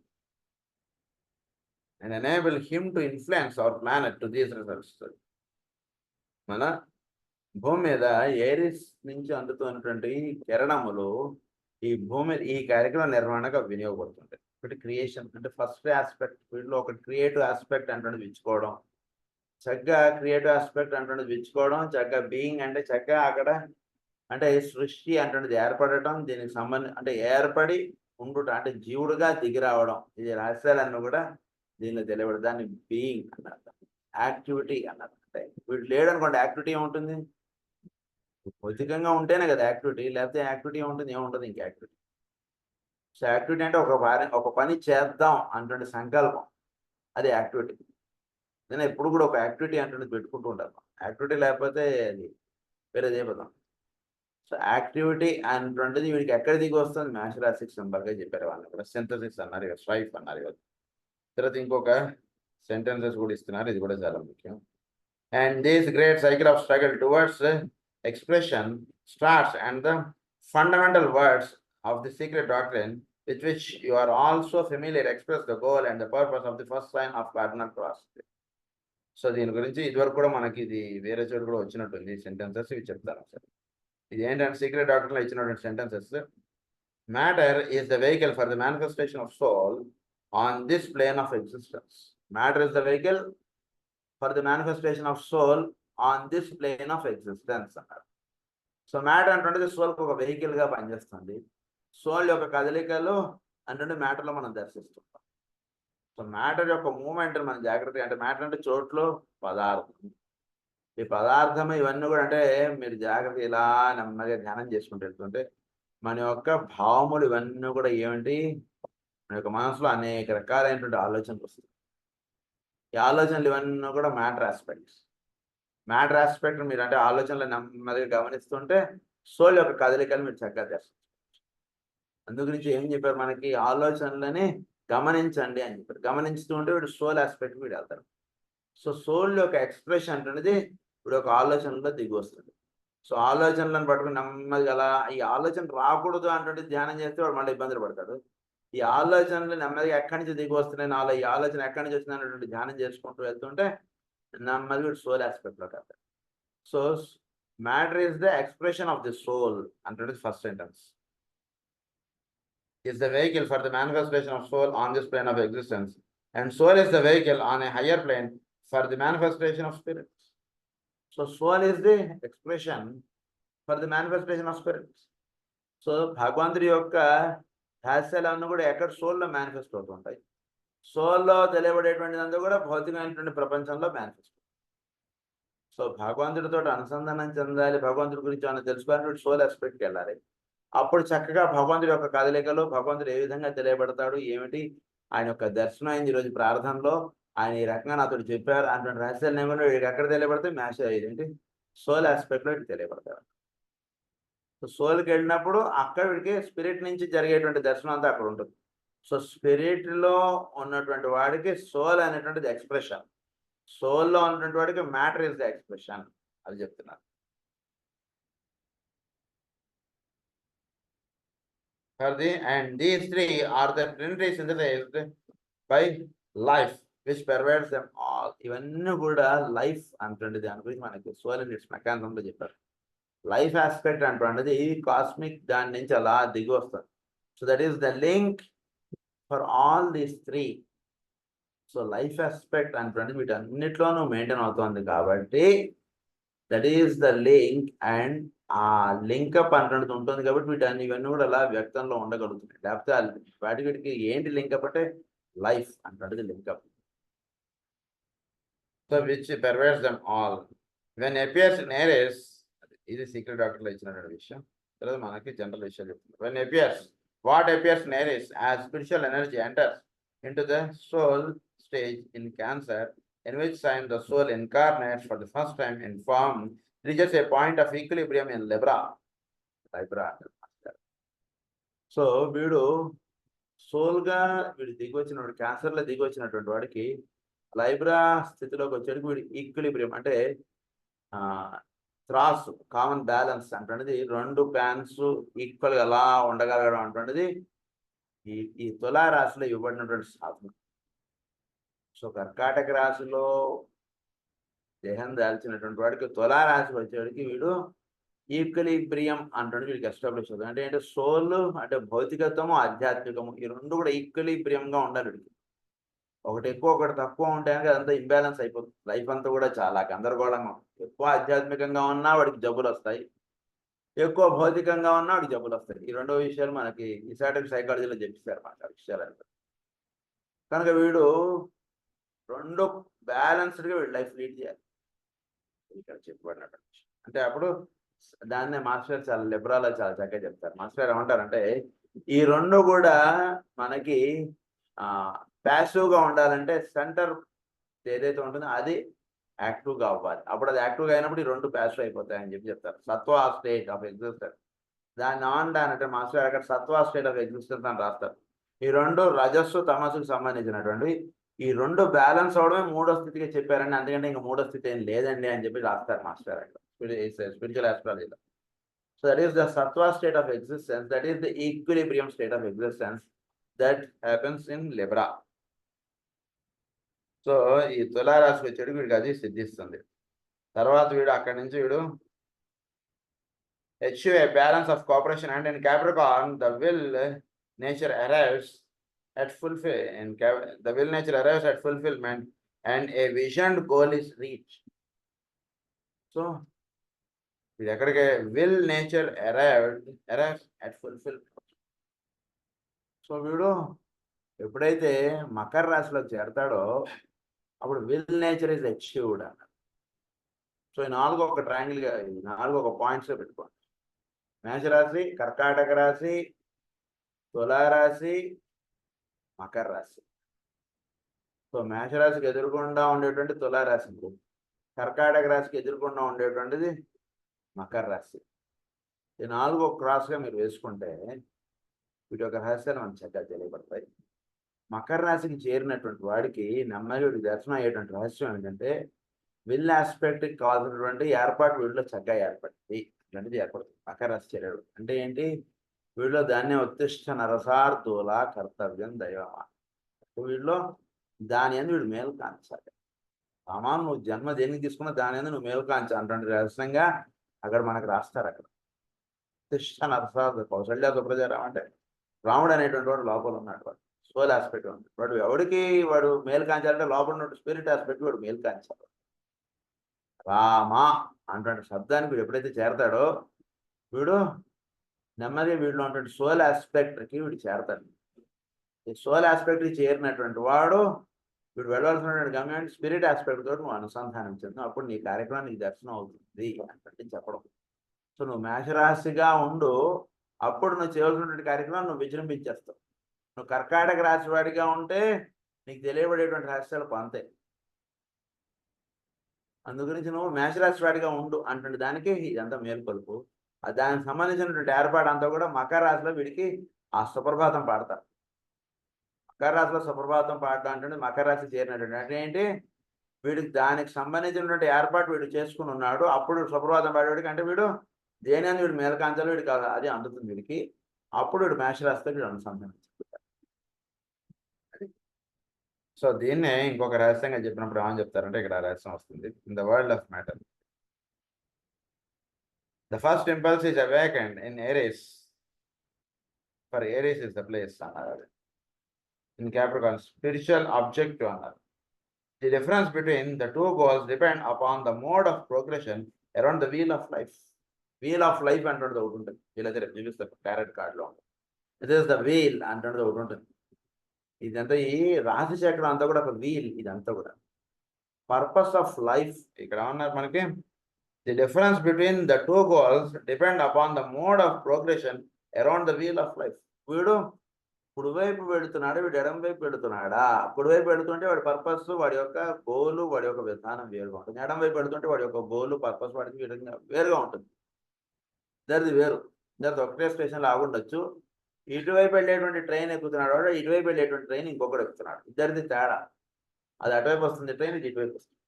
and enable him to influence our planet to these results. మన భూమి మీద ఏరిస్ నుంచి అందుతున్నటువంటి కిరణములు ఈ కార్యక్రమం నిర్వహణగా వినియోగపడుతుంటాయి. ఒకటి క్రియేషన్ అంటే ఫస్ట్ ఆస్పెక్ట్, వీటిలో ఒకటి క్రియేటివ్ ఆస్పెక్ట్ అంటున్నది ఇచ్చుకోవడం, చక్కగా క్రియేటివ్ ఆస్పెక్ట్ అంటున్నది ఇచ్చుకోవడం, చక్కగా బీయింగ్ అంటే చక్కగా అక్కడ అంటే సృష్టి అంటున్నది ఏర్పడటం, దీనికి సంబంధించి అంటే ఏర్పడి ఉండుట అంటే జీవుడుగా దిగి రావడం, ఇది రహస్యాలన్నీ కూడా దీనిలో తెలియబడి దాన్ని బీయింగ్ అన్నారు, యాక్టివిటీ అన్నారు. అంటే వీడు లేడు అనుకోండి, యాక్టివిటీ ఏముంటుంది? భౌతికంగా ఉంటేనే కదా యాక్టివిటీ, లేకపోతే యాక్టివిటీ ఏముంటుంది? ఏముంటుంది ఇంక యాక్టివిటీ. సో యాక్టివిటీ అంటే ఒక పని చేద్దాం అంటే సంకల్పం, అది యాక్టివిటీ. నేను ఎప్పుడు కూడా ఒక యాక్టివిటీ అంటే పెట్టుకుంటూ ఉంటాను. యాక్టివిటీ లేకపోతే అది వేరేది అయిపోతాం. సో యాక్టివిటీ అనేటువంటిది వీడికి ఎక్కడ దిగి వస్తుంది? మ్యాథమెటిక్స్ నంబర్గా చెప్పారు వాళ్ళు కూడా. సింథసిస్ అన్నారు కదా, స్ట్రైఫ్ అన్నారు కదా. తర్వాత ఇంకొక సెంటెన్సెస్ కూడా ఇస్తున్నారు, ఇది కూడా చాలా ముఖ్యం. And this great cycle of struggle towards expression starts and the fundamental words of the secret doctrine with which you are also familiar express the goal and the purpose of the first sign of cardinal cross. So దీని గురించి ఇదివరకు కూడా మనకి ఇది వేరే చోటు కూడా వచ్చినట్టుంది సెంటెన్సెస్, ఇవి చెప్తాను సార్. ఇది ఏంటంటే సీక్రెట్ డాక్టర్లో ఇచ్చినటువంటి sentences. Matter is the vehicle for the manifestation of soul on this plane of existence. Matter is the vehicle for the manifestation of soul on this plane of existence అన్నారు. So matter అంటే సోల్కి ఒక vehicle గా పనిచేస్తుంది. Soul యొక్క కదలికలు అంటే మ్యాటర్లో మనం దర్శిస్తుంటాం. సో మ్యాటర్ యొక్క మూమెంట్ మనం జాగ్రత్తగా, అంటే మ్యాటర్ అంటే చోట్లు పదార్థం, ఈ పదార్థం ఇవన్నీ కూడా అంటే మీరు జాగ్రత్త ఇలా నెమ్మదిగా ధ్యానం చేసుకుంటూ వెళ్తుంటే మన యొక్క భావములు ఇవన్నీ కూడా ఏమిటి, మన యొక్క మనసులో అనేక రకాలైనటువంటి ఆలోచనలు వస్తాయి. ఈ ఆలోచనలు ఇవన్నీ కూడా మ్యాటర్ ఆస్పెక్ట్స్. మ్యాటర్ ఆస్పెక్ట్ మీరు అంటే ఆలోచనలు నెమ్మదిగా గమనిస్తుంటే సోల్ యొక్క కదలికలు మీరు చక్కగా చేస్తారు. అందుగురించి ఏం చెప్పారు మనకి? ఆలోచనలని గమనించండి అని చెప్పారు. గమనించుతూ ఉంటే వీడు సోల్ ఆస్పెక్ట్ వీడు వెళ్తారు. సో సోల్ యొక్క ఎక్స్ప్రెషన్ అనేది ఇప్పుడు ఒక ఆలోచనలో దిగి వస్తుంది. సో ఆలోచనలను పట్టుకుని నెమ్మదిగా అలా ఈ ఆలోచన రాకూడదు అంటే ధ్యానం చేస్తే వాడు మళ్ళీ ఇబ్బందులు పడతాడు. ఈ ఆలోచనలు నెమ్మదిగా ఎక్కడి నుంచి దిగి వస్తున్నాయి, ఈ ఆలోచన ఎక్కడి నుంచి వచ్చింది అన్నటువంటి ధ్యానం చేసుకుంటూ వెళ్తుంటే నెమ్మదిగా వీడు సోల్ ఆస్పెక్ట్లోకి వెళ్తాడు. So matter is the expression of the soul అంటే first sentence. Is the vehicle for the manifestation of soul on this plane of existence, and soul is the vehicle on a higher plane for the manifestation of spirits. So soul is the expression for the manifestation of spirits. So భగవంతుడి యొక్క రహస్యాలన్నీ కూడా ఎక్కడ సోల్లో manifest అవుతుంటాయి. సోల్లో తెలియబడేటువంటిదంతా కూడా భౌతికమైనటువంటి ప్రపంచంలో manifest. So భగవంతుడితో అనుసంధానం చెందాలి, భగవంతుడి గురించి మనం తెలుసుకోవాలంటే సోల్ ఆస్పెక్ట్కి వెళ్ళాలి. అప్పుడు చక్కగా భగవంతుడి యొక్క కదలికలు, భగవంతుడు ఏ విధంగా తెలియబడతాడు ఏమిటి, ఆయన యొక్క దర్శనం అయింది ఈరోజు ప్రార్థనలో, ఆయన ఈ రకంగా నాతో చెప్పారు అటువంటి రహస్యాలు ఏమన్నా వీడికి ఎక్కడ తెలియబడితే మ్యాచ్ ఏంటి సోల్ ఆస్పెక్ట్లో వీడికి తెలియబడతాడు. సో సోల్కి వెళ్ళినప్పుడు అక్కడ వీడికి స్పిరిట్ నుంచి జరిగేటువంటి దర్శనం అంతా అక్కడ ఉంటుంది. సో స్పిరిట్లో ఉన్నటువంటి వాడికి సోల్ అనేటువంటిది ఎక్స్ప్రెషన్, సోల్లో ఉన్నటువంటి వాడికి మ్యాటర్ ఇస్ ద ఎక్స్ప్రెషన్, అది చెప్తున్నారు. And these three are the trinity synthesized by life which pervades them all. ఇవన్నీ కూడా లైఫ్ అంటే దాని గురించి మనకి సోల్ అండ్ ఇట్స్ మెకానిజంలో చెప్పారు. లైఫ్ ఆస్పెక్ట్ అంటే కాస్మిక్ దాని నుంచి అలా దిగి వస్తుంది. So that is the link for all these three. So life aspect అంటే వీటన్నిటిలోనూ మెయింటైన్ అవుతుంది కాబట్టి that is the link. And ఆ లింకప్ అంటే ఉంటుంది కాబట్టి ఇవన్నీ కూడా అలా వ్యక్తంలో ఉండగలుగుతున్నాయి. లేకపోతే వాటికి ఏంటి లింకప్ అంటే లైఫ్ అంటే link up. So which pervades them all when appears in Aries. ఇది సీక్రెట్ డాక్టర్లో ఇచ్చినటువంటి విషయం. తర్వాత మనకి జనరల్ విషయాలు చెప్తున్నారు. When appears what appears in Aries as spiritual energy enters into the soul stage in Cancer, in which time the soul incarnates for the first time in form, reaches a point of equilibrium in Libra. So వీడు సోల్గా వీడు దిగి వచ్చినప్పుడు క్యాన్సర్లో దిగి వచ్చినటువంటి వాడికి లైబ్రా స్థితిలోకి వచ్చేటికి వీడి equilibrium అంటే త్రాస్ కామన్ బ్యాలెన్స్ అంటే రెండు ప్యాన్స్ ఈక్వల్గా అలా ఉండగలగడం అంటే ఈ తులారాశిలో ఇవ్వబడినటువంటి సాధన. సో కర్కాటక రాశిలో దేహం దాల్చినటువంటి వాడికి తులారాశి వచ్చేవాడికి వీడు ఈక్వలిబ్రియం అంటాడు. వీడికి ఎస్టాబ్లిష్ అవుతుంది. అంటే ఏంటంటే సోల్ అంటే భౌతికత్వము ఆధ్యాత్మికము ఈ రెండు కూడా ఈక్వలిబ్రియంగా ఉండాలి వీడికి. ఒకటి ఎక్కువ ఒకటి తక్కువ ఉంటే కనుక అదంతా ఇంబ్యాలెన్స్ అయిపోతుంది. లైఫ్ అంతా కూడా చాలా గందరగోళంగా ఉంటుంది. ఎక్కువ ఆధ్యాత్మికంగా ఉన్నా వాడికి జబ్బులు వస్తాయి, ఎక్కువ భౌతికంగా ఉన్నా వాడికి జబ్బులు వస్తాయి. ఈ రెండో విషయాలు మనకి ఈసాటిక్ సైకాలజీలో చెప్పిస్తారు మాట విషయాలు. కనుక వీడు రెండు బ్యాలెన్స్డ్గా వీడు లైఫ్ లీడ్ చేయాలి ఇక్కడ చెప్పబడినట్టు. అంటే అప్పుడు దాన్నే మాస్టర్ చాలా లిబరల్ చాలా చక్కగా చెప్తారు. మాస్టర్ ఏమంటారంటే ఈ రెండు కూడా మనకి ప్యాసివ్గా ఉండాలంటే సెంటర్ ఏదైతే ఉంటుందో అది యాక్టివ్గా అవ్వాలి. అప్పుడు అది యాక్టివ్గా అయినప్పుడు ఈ రెండు ప్యాసివ్ అయిపోతాయని చెప్తారు. సత్వ స్టేట్ ఆఫ్ ఎగ్జిస్టెన్స్ దాన్ని అంటే మాస్టర్ అక్కడ సత్వ స్టేట్ ఆఫ్ ఎగ్జిస్టెన్స్ అని రాస్తారు. ఈ రెండు రజస్సు తమస్సుకు సంబంధించినటువంటి ఈ రెండు బ్యాలెన్స్ అవడమే మూడో స్థితిగా చెప్పారండి. అందుకంటే ఇంకా మూడో స్థితి ఏం లేదండి అని చెప్పి రాస్తారు మాస్టర్ అక్కడ స్పిరిచువల్ ఆస్ట్రాలజీలో. So that is the sattva state of existence, that is the equilibrium state of existence that happens in Libra. So ఈ తులారాశికి వచ్చేడు వీడికి అది సిద్ధిస్తుంది. తర్వాత వీడు అక్కడి నుంచి వీడు achieve a balance of cooperation, and in Capricorn the will nature arrives at fulfillment and a visioned goal is reached. So ఇది ఎక్కడికి will nature arrives at fulfillment. So వీడు ఎప్పుడైతే మకర రాశిలో చేరతాడో అప్పుడు విల్ నేచర్ ఇస్ అచీవ్డ్ అన్నారు. So ఈ నాలుగు ఒక ట్రయాంగిల్గా నాలుగు ఒక పాయింట్స్లో పెట్టుకోండి. మేషరాశి, కర్కాటక రాశి, తులారాశి, మకర రాశి. సో మేషరాశికి ఎదురుకుండా ఉండేటువంటి తులారాశి, కర్కాటక రాశికి ఎదురుకుండా ఉండేటువంటిది మకర రాశి. ఈ నాలుగు ఒక క్రాస్గా మీరు వేసుకుంటే వీటి యొక్క రహస్యాలు మనకు చక్కగా తెలియబడతాయి. మకర రాశికి చేరినటువంటి వాడికి నెమ్మదిగా వీడికి దర్శనం అయ్యేటువంటి రహస్యం ఏంటంటే విల్ ఆస్పెక్ట్కి కావాల్సినటువంటి ఏర్పాటు వీడిలో చక్కగా ఏర్పడింది. ఇలాంటిది ఏర్పడుతుంది మకర రాశి చేరాడు అంటే ఏంటి, వీడిలో దాన్నే ఉత్తిష్ట నరసార్థుల కర్తవ్యం దైవమా. వీడిలో దాని అందు వీడు మేలు కాంచాలి. సామాను నువ్వు జన్మ దేనికి తీసుకున్నా దాని అందు నువ్వు మేలు కాంచాలి అంటే రహస్యంగా అక్కడ మనకు రాస్తారు. అక్కడ ఉత్తిష్ట నరసార్థ కౌశల్య సుప్రజారాం అంటే రాముడు అనేటువంటి వాడు లోపల ఉన్నాడు. వాడు సోల్ ఆస్పెక్ట్ ఉంది. వాడు ఎవడికి వాడు మేలు కాంచాలంటే లోపల ఉన్నట్టు స్పిరిట్ ఆస్పెక్ట్ వాడు మేలు కాంచాలి. రామా అటువంటి శబ్దానికి వీడు ఎప్పుడైతే చేరతాడో వీడు నెమ్మదిగా వీడిలో ఉన్నటువంటి సోల్ ఆస్పెక్ట్కి వీడు చేరతాడు. ఈ సోల్ ఆస్పెక్ట్కి చేరినటువంటి వాడు వీడు వెళ్ళవలసినటువంటి గమ్యాన్ని స్పిరిట్ ఆస్పెక్ట్ తోటి నువ్వు అనుసంధానించదు. అప్పుడు నీ కార్యక్రమం నీకు దర్శనం అవుతుంది అంటే చెప్పడం. సో నువ్వు మేషరాశిగా ఉండు, అప్పుడు నువ్వు చేయవలసినటువంటి కార్యక్రమం నువ్వు విజృంభించేస్తావు. నువ్వు కర్కాటక రాశి వాడిగా ఉంటే నీకు తెలియబడేటువంటి రహస్యాలు పొందుతాయి. అందుగురించి నువ్వు మేషరాశి వాడిగా ఉండు అంటే దానికి ఇదంతా మేల్కొలుపు. దానికి సంబంధించినటువంటి ఏర్పాటు అంతా కూడా మకర రాశిలో వీడికి ఆ సుప్రభాతం పాడతారు. మకర రాశిలో సుప్రభాతం పాడటం అంటే మకర రాశి చేరినటువంటి అంటే ఏంటి, వీడికి దానికి సంబంధించినటువంటి ఏర్పాటు వీడు చేసుకుని ఉన్నాడు. అప్పుడు సుప్రభాతం పాడేవాడికి అంటే వీడు దేని అని వీడు మేలకాంచాలి, వీడికి అది అందుతుంది వీడికి. అప్పుడు వీడు మేషరాశితో వీడు అనుసంధానించుకుంటాడు. సో దీన్నే ఇంకొక రహస్యంగా చెప్పినప్పుడు ఏమని చెప్తారంటే ఇక్కడ రహస్యం వస్తుంది. In the world of matter the first impulse is awakened in Aries, for Aries is the place అన్నారు. ఇన్ క్యాప్రికార్న్ స్పిరిచువల్ ఆబ్జెక్టివ్ అన్నారు. The difference between the two goals depend upon the mode of progression around the wheel of life. Wheel of life అంటే ఒకటి ఉంటుంది, వీళ్ళైతే రేపు చూపిస్తారు carrot కార్డులో. It is the wheel అంటే ఒకటి ఉంటుంది. ఇదంతా ఈ రాశి చక్రం అంతా కూడా ఒక వీల్. ఇదంతా కూడా పర్పస్ ఆఫ్ లైఫ్. ఇక్కడ ఏమన్నారు మనకి, the difference between the two goals depend upon the mode of progression around the wheel of life. వీడు కుడివైపు వెళుతున్నాడు, వీడు ఎడం వైపు వెళుతున్నాడా. కుడివైపు వెళుతుంటే వాడి పర్పస్, వాడి యొక్క గోలు, వాడి యొక్క విధానం వేరుగా ఉంటుంది. ఎడం వైపు వెళుతుంటే వాడి యొక్క గోలు, పర్పస్ వాడికి వేరుగా ఉంటుంది. ఇద్దరిది వేరు. ఇద్దరిది ఒకటే స్టేషన్లో ఆగుండొచ్చు. ఇటువైపు వెళ్ళేటువంటి ట్రైన్ ఎక్కుతున్నాడు వాడు, ఇటువైపు వెళ్ళేటువంటి ట్రైన్ ఇంకొకటి ఎక్కుతున్నాడు. ఇద్దరిది తేడా. అది అటువైపు వస్తుంది ట్రైన్, ఇది ఇటువైపు వస్తుంది.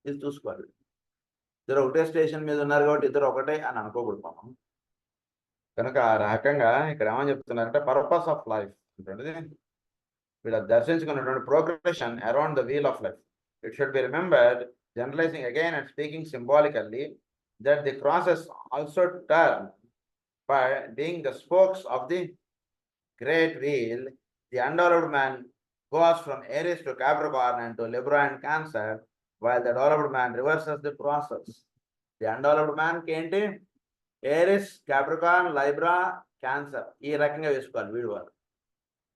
ఇది చూసుకోవాలి. ఇద్దరు ఒకటే స్టేషన్ మీద ఉన్నారు కాబట్టి ఇద్దరు ఒకటే అని అనుకోకూడదు మనం. కనుక ఆ రకంగా ఇక్కడ ఏమని చెప్తున్నారంటే పర్పస్ ఆఫ్ లైఫ్ అంటుంది వీళ్ళ దర్శించుకున్నటువంటి progression around the wheel of life. It should be remembered generalizing again and speaking symbolically, that the crosses also turn by being the spokes of the great wheel. The undeveloped man goes from Aries to Capricorn and to Libra and Cancer, while the developed man reverses the process. The undeveloped man ఏంటి Aries, Capricorn, లైబ్రా, cancer ఈ రకంగా వేసుకోవాలి వీడు వాళ్ళు.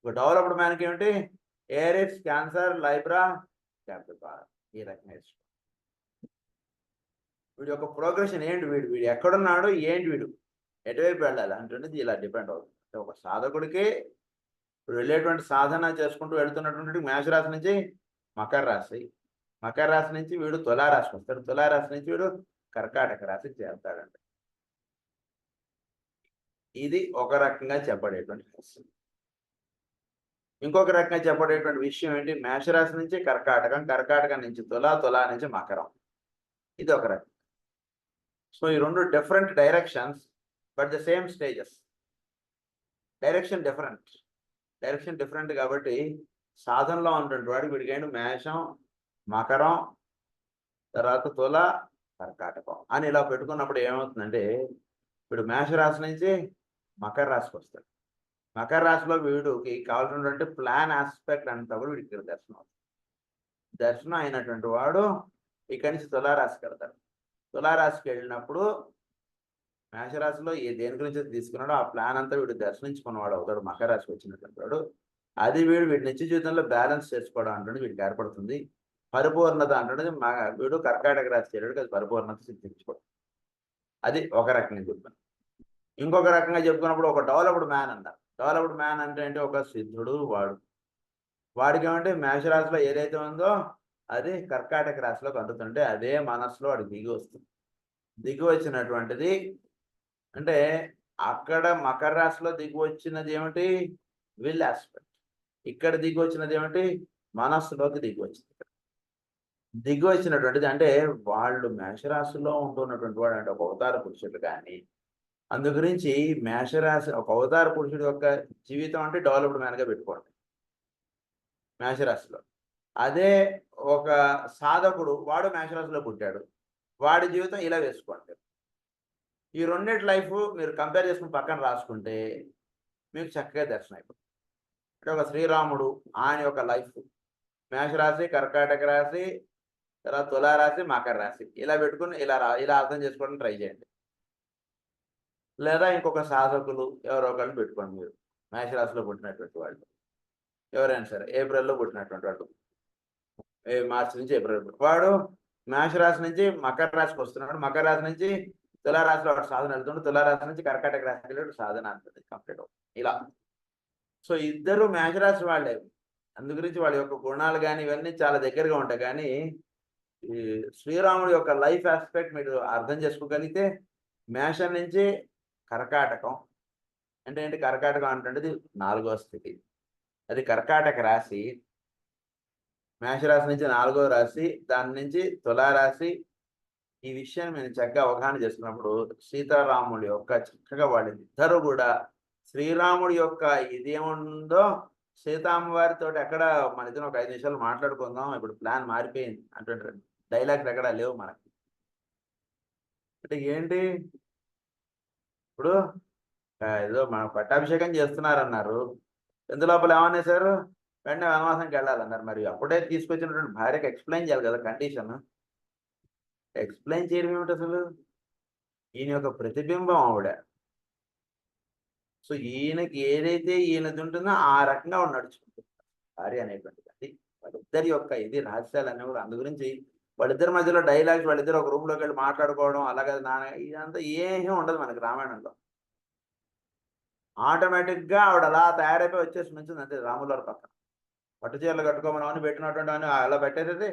Developed మ్యాన్కి ఏమిటి Aries, cancer, లైబ్రా, Capricorn ఈ రకంగా వేసుకోవాలి. వీడి యొక్క ప్రోగ్రెషన్ ఏంటి, వీడు ఎక్కడున్నాడు, ఏంటి వీడు ఎటువైపు వెళ్ళాలి అంటున్నది ఇలా డిపెండ్ అవుతుంది. ఒక సాధకుడికి వెళ్ళేటువంటి సాధన చేసుకుంటూ వెళ్తున్నటువంటి మేషరాశి నుంచి మకర రాశి, మకర రాశి నుంచి వీడు తులారాశికి వస్తాడు, తులారాశి నుంచి వీడు కర్కాటక రాశికి చేరుతాడండి. ఇది ఒక రకంగా చెప్పబడేటువంటి విషయం. ఇంకొక రకంగా చెప్పబడేటువంటి విషయం ఏంటి, మేషరాశి నుంచి కర్కాటకం, కర్కాటకం నుంచి తులా, తులా నుంచి మకరం. ఇది ఒక రకం. సో ఈ రెండు different directions but the same stages. Direction different కాబట్టి సాధనలో ఉన్నటువంటి వాడికి వీడికైనా మేషం, మకరం, తర్వాత తుల, కర్కాటకం అని ఇలా పెట్టుకున్నప్పుడు ఏమవుతుందంటే వీడు మేషరాశి నుంచి మకర రాశికి వస్తాడు. మకర రాశిలో వీడికి కావాల్సినటువంటి ప్లాన్ ఆస్పెక్ట్ అంతా కూడా వీడికి దర్శనం అవుతుంది. దర్శనం అయినటువంటి వాడు ఇక్కడి నుంచి తులారాశికి వెళ్తాడు. తులారాశికి వెళ్ళినప్పుడు మేషరాశిలో దేని గురించి తీసుకున్నాడో ఆ ప్లాన్ అంతా వీడు దర్శించుకున్నవాడు అవుతాడు. మకర రాశికి వచ్చినటువంటి వాడు అది వీడి నిత్య జీవితంలో బ్యాలెన్స్ చేసుకోవడం అంటుంది వీడికి ఏర్పడుతుంది. పరిపూర్ణత అంటున్నది వీడు కర్కాటక రాశి చేరాడు, అది పరిపూర్ణత సిద్ధించుకోవడం. అది ఒక రకంగా చెప్పాను. ఇంకొక రకంగా చెప్పుకున్నప్పుడు ఒక డెవలప్డ్ మ్యాన్ అన్నారు. డెవలప్డ్ మ్యాన్ అంటే ఒక సిద్ధుడు వాడికి ఏమంటే మేషరాశిలో ఏదైతే ఉందో అది కర్కాటక రాశిలోకి అందుతుంటే అదే మనస్సులో వాడికి దిగి వస్తుంది. దిగి వచ్చినటువంటిది అంటే అక్కడ మకర రాశిలో దిగి వచ్చినది ఏమిటి విల్ ఆస్పెక్ట్, ఇక్కడ దిగి వచ్చినది ఏమిటి మనస్సులోకి దిగి వచ్చింది. దిగి వచ్చినటువంటిది అంటే వాళ్ళు మేషరాశిలో ఉంటున్నటువంటి వాడు అంటే ఒక అవతార పురుషుడు. కానీ అందు గురించి మేషరాశి ఒక అవతార పురుషుడు యొక్క జీవితం అంటే డెవలప్డ్ మ్యాన్గా పెట్టుకోండి మేషరాశిలో. అదే ఒక సాధకుడు వాడు మేషరాశిలో పుట్టాడు, వాడి జీవితం ఇలా వేసుకోండి. ఈ రెండింటి లైఫ్ మీరు కంపేర్ చేసుకుని పక్కన రాసుకుంటే మీకు చక్కగా దర్శనం అయిపోతుంది. అంటే ఒక శ్రీరాముడు ఆయన యొక్క లైఫ్ మేషరాశి, కర్కాటక రాశి, తర్వాత తులారాశి, మకర రాశి ఇలా పెట్టుకుని ఇలా అర్థం చేసుకోవడానికి ట్రై చేయండి. లేదా ఇంకొక సాధకులు ఎవరో ఒకళ్ళు పెట్టుకోండి. మీరు మేషరాశిలో పుట్టినటువంటి వాళ్ళు ఎవరైనా సరే, ఏప్రిల్లో పుట్టినటువంటి వాడు, మార్చి నుంచి ఏప్రిల్ వాడు మేషరాశి నుంచి మకర రాశికి వస్తున్నాడు, మకర రాశి నుంచి తులారాశిలో వాడు సాధన వెళ్తున్నాడు, తులారాశి నుంచి కర్కాటక రాశికి వెళ్ళాడు, సాధన అంటుంది కంప్లీట్ అవుతుంది ఇలా. సో ఇద్దరు మేషరాశి వాళ్ళే. అందు గురించి వాళ్ళ యొక్క గుణాలు కానీ ఇవన్నీ చాలా దగ్గరగా ఉంటాయి. కానీ ఈ శ్రీరాముడి యొక్క లైఫ్ ఆస్పెక్ట్ మీరు అర్థం చేసుకోగలిగితే మేషం నుంచి కర్కాటకం అంటే ఏంటి, కర్కాటకం అంటే 4వ స్థితి, అది కర్కాటక రాశి. మేషరాశి నుంచి 4వ రాశి, దాని నుంచి తులారాశి. ఈ విషయాన్ని మేము చక్కగా అవగాహన చేసుకున్నప్పుడు సీతారాముడి యొక్క చక్కగా వాళ్ళిద్దరూ కూడా శ్రీరాముడి యొక్క ఇదేముందో సీతామ్మ వారితో ఎక్కడ మన ఇద్దరు ఒక 5 నిమిషాలు మాట్లాడుకుందాం, ఇప్పుడు ప్లాన్ మారిపోయింది అంటే డైలాగ్స్ ఎక్కడ లేవు మనకి. అంటే ఏంటి ఇప్పుడు ఏదో మన పట్టాభిషేకం చేస్తున్నారన్నారు, ఇందులోపల ఏమనేసారు వెంటనే వనవాసానికి వెళ్ళాలన్నారు. మరి అప్పుడే తీసుకొచ్చినటువంటి భార్యకి ఎక్స్ప్లెయిన్ చేయాలి కదా కండిషన్. ఎక్స్ప్లెయిన్ చేయడం ఏమిటి అసలు, ఈయన యొక్క ప్రతిబింబం ఆవిడ. సో ఈయనకి ఏదైతే ఈయనది ఉంటుందో ఆ రకంగా నడుచుకుంటుంది భార్య అనేటువంటిది. అది వాళ్ళిద్దరి యొక్క ఇది రహస్యాలు అన్నీ కూడా. అందు గురించి వాళ్ళిద్దరి మధ్యలో డైలాగ్స్, వాళ్ళిద్దరు ఒక రూమ్లోకి వెళ్ళి మాట్లాడుకోవడం అలాగే ఇదంతా ఏమీ ఉండదు మనకి రామాయణంలో. ఆటోమేటిక్గా ఆవిడ అలా తయారైపోయి వచ్చేసి నుంచింది అంతే రాముల వారి పక్కన. పట్టు చీరలు కట్టుకోమని అని పెట్టినటువంటి అని అలా పెట్టేది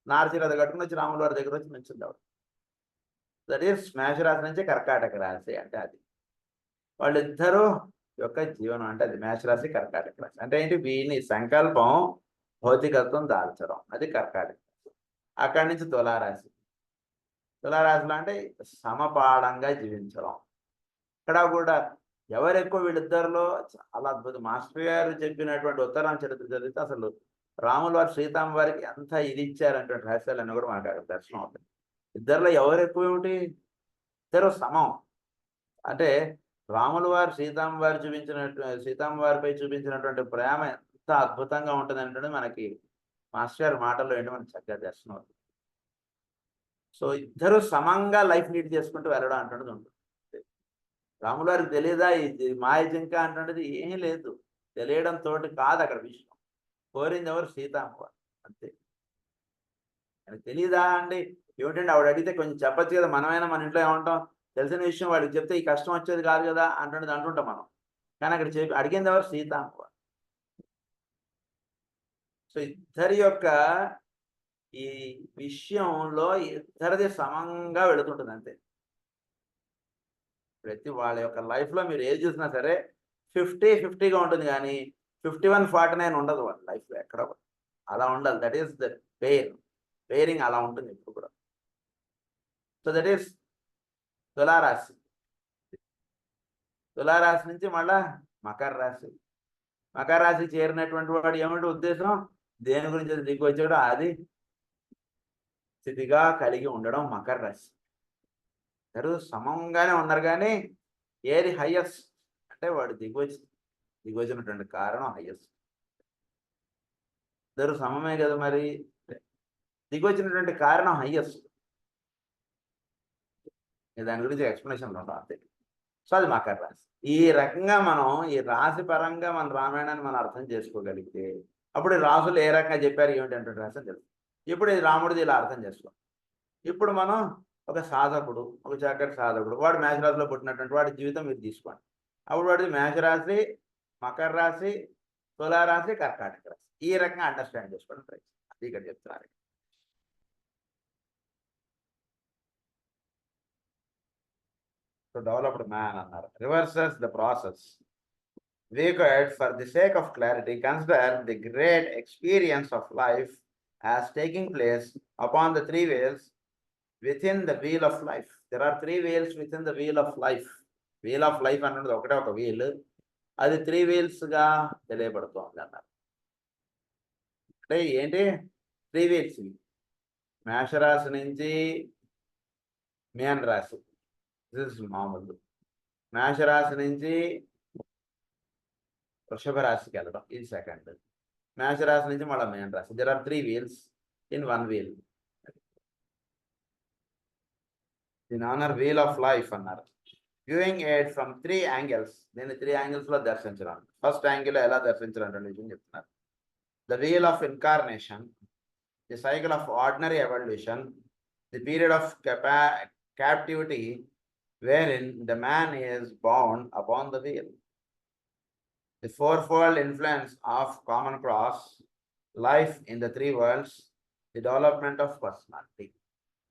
నారచీర అది కట్టుకుని వచ్చి రాముల వారి దగ్గర వచ్చి నుంచింది ఆవిడ. దట్ ఈస్ మేషరాశి నుంచి కర్కాటక రాశి అంటే అది వాళ్ళిద్దరూ యొక్క జీవనం అంటే అది మేషరాశి, కర్కాటక రాశి. అంటే ఏంటి, వీని సంకల్పం భౌతికత్వం దాల్చడం, అది కర్కాటక రాశి. అక్కడి నుంచి తులారాశి, తులారాశిలో అంటే సమపాడంగా జీవించడం. ఇక్కడ కూడా ఎవరు ఎక్కువ వీళ్ళిద్దరిలో చాలా అద్భుతం. మాస్టర్ గారు చెప్పినటువంటి ఉత్తరాం చరిత్ర చదివితే అసలు రాముల వారు సీతమ్మ వారికి ఎంత ఇది ఇచ్చారంటే రహస్యాలన్నీ కూడా మనకు అక్కడ దర్శనం అవుతాయి. ఇద్దరిలో ఎవరు ఎక్కువ ఏమిటి? ఇద్దరు సమం. అంటే రాముల వారు సీతమ్మ వారు సీతమ్మ వారిపై చూపించినటువంటి ప్రేమ ఎంత అద్భుతంగా ఉంటుంది అంటే మనకి మాస్టర్ గారి మాటల్లో ఏంటో మనకి చక్కగా దర్శనం అవుతుంది. సో ఇద్దరు సమంగా లైఫ్ లీడ్ చేసుకుంటూ వెళ్ళడం అంటున్నది ఉంటుంది. రాముల వారికి తెలియదా ఇది మాయ జింక అంటున్నది ఏం లేదు. తెలియడం తోటి కాదు అక్కడ విషయం. కోరింది ఎవరు? సీతమ్మ వారు అంతే. ఆయనకు తెలియదా అండి? ఏమిటండి ఆవిడ అడిగితే కొంచెం చెప్పచ్చు కదా, మనమైనా మన ఇంట్లో ఏమంటాం, తెలిసిన విషయం వాడికి చెప్తే ఈ కష్టం వచ్చేది కాదు కదా అంటుంటాం మనం. కానీ అక్కడ అడిగింది ఎవరు? సీతమ్మ వారు. సో ఇద్దరి యొక్క ఈ విషయంలో ఇద్దరిది సమంగా వెళుతుంటుంది అంతే. ప్రతి వాళ్ళ యొక్క లైఫ్లో మీరు ఏది చూసినా సరే 50-50గా ఉంటుంది, కానీ 51-49 ఉండదు వాళ్ళ లైఫ్లో ఎక్కడ. అలా ఉండాలి. దట్ ఈస్ ద పేరింగ్ అలా ఉంటుంది ఇప్పుడు కూడా. సో దట్ ఈస్ తులారాశి. తులారాశి నుంచి మళ్ళా మకర రాశి. మకర రాశి చేరినటువంటి వాడు ఏమిటి ఉద్దేశం? దేని గురించి దిగొచ్చాడో అది స్థితిగా కలిగి ఉండడం మకర రాశి. ఇద్దరు సమంగానే ఉన్నారు, కానీ ఏది హైయెస్ట్ అంటే వాడు దిగొచ్చినటువంటి కారణం హైయెస్ట్. ఇద్దరు సమమే కదా మరి, దిగొచ్చినటువంటి కారణం హైయెస్ట్. దాని గురించి ఎక్స్ప్లెనేషన్ ఉండవు అంతే. సో అది మకర రాశి. ఈ రకంగా మనం ఈ రాశి పరంగా మన రామాయణాన్ని మనం అర్థం చేసుకోగలిగితే అప్పుడు ఈ రాసులు ఏ రకంగా చెప్పారు ఏమిటంటే రాశి అని తెలుసు. ఇప్పుడు ఈ రాముడిది ఇలా అర్థం చేసుకోవాలి. ఇప్పుడు మనం ఒక సాధకుడు, ఒక చక్కటి సాధకుడు, వాడు మేషరాశిలో పుట్టినటువంటి వాడి జీవితం మీరు తీసుకోండి. అప్పుడు వాడిది మేషరాశి, మకర రాశి, తులారాశి, కర్కాటక రాశి. ఈ రకంగా అండర్స్టాండ్ చేసుకోవడం ప్రయత్నం. అది ఇక్కడ చెప్తున్నారు. So developed man అన్నారు. Reverses the process. We could, for the sake of clarity, consider the great experience of life as taking place upon the three wheels within the wheel of life. There are three wheels within the wheel of life. Wheel of life అన్నది ఒకటే ఒక wheel, అది 3 wheels గా తెలియబడుతోంది అన్నారు. అంటే ఏంటి 3 wheels? మేషరాశి నుంచి మీన రాశి, మామూలు. మేషరాశి నుంచి వృషభ రాశికి వెళ్ళడం, ఇది సెకండ్. మేషరాశి నుంచి మళ్ళీ మీన రాశి. There are 3 wheels in 1 wheel. దీని ఆనర్ వీల్ ఆఫ్ లైఫ్ అన్నారు. Viewing it from 3 angles. దీన్ని 3 angles లో దర్శించడం. ఫస్ట్ యాంగిల్ ఎలా దర్శించడం అంటే విషయం చెప్తున్నారు. The wheel of incarnation, the cycle of ordinary evolution, the period of captivity wherein the man is bound upon the wheel, the fourfold influence of common cross, life in the 3 worlds, the development of personality.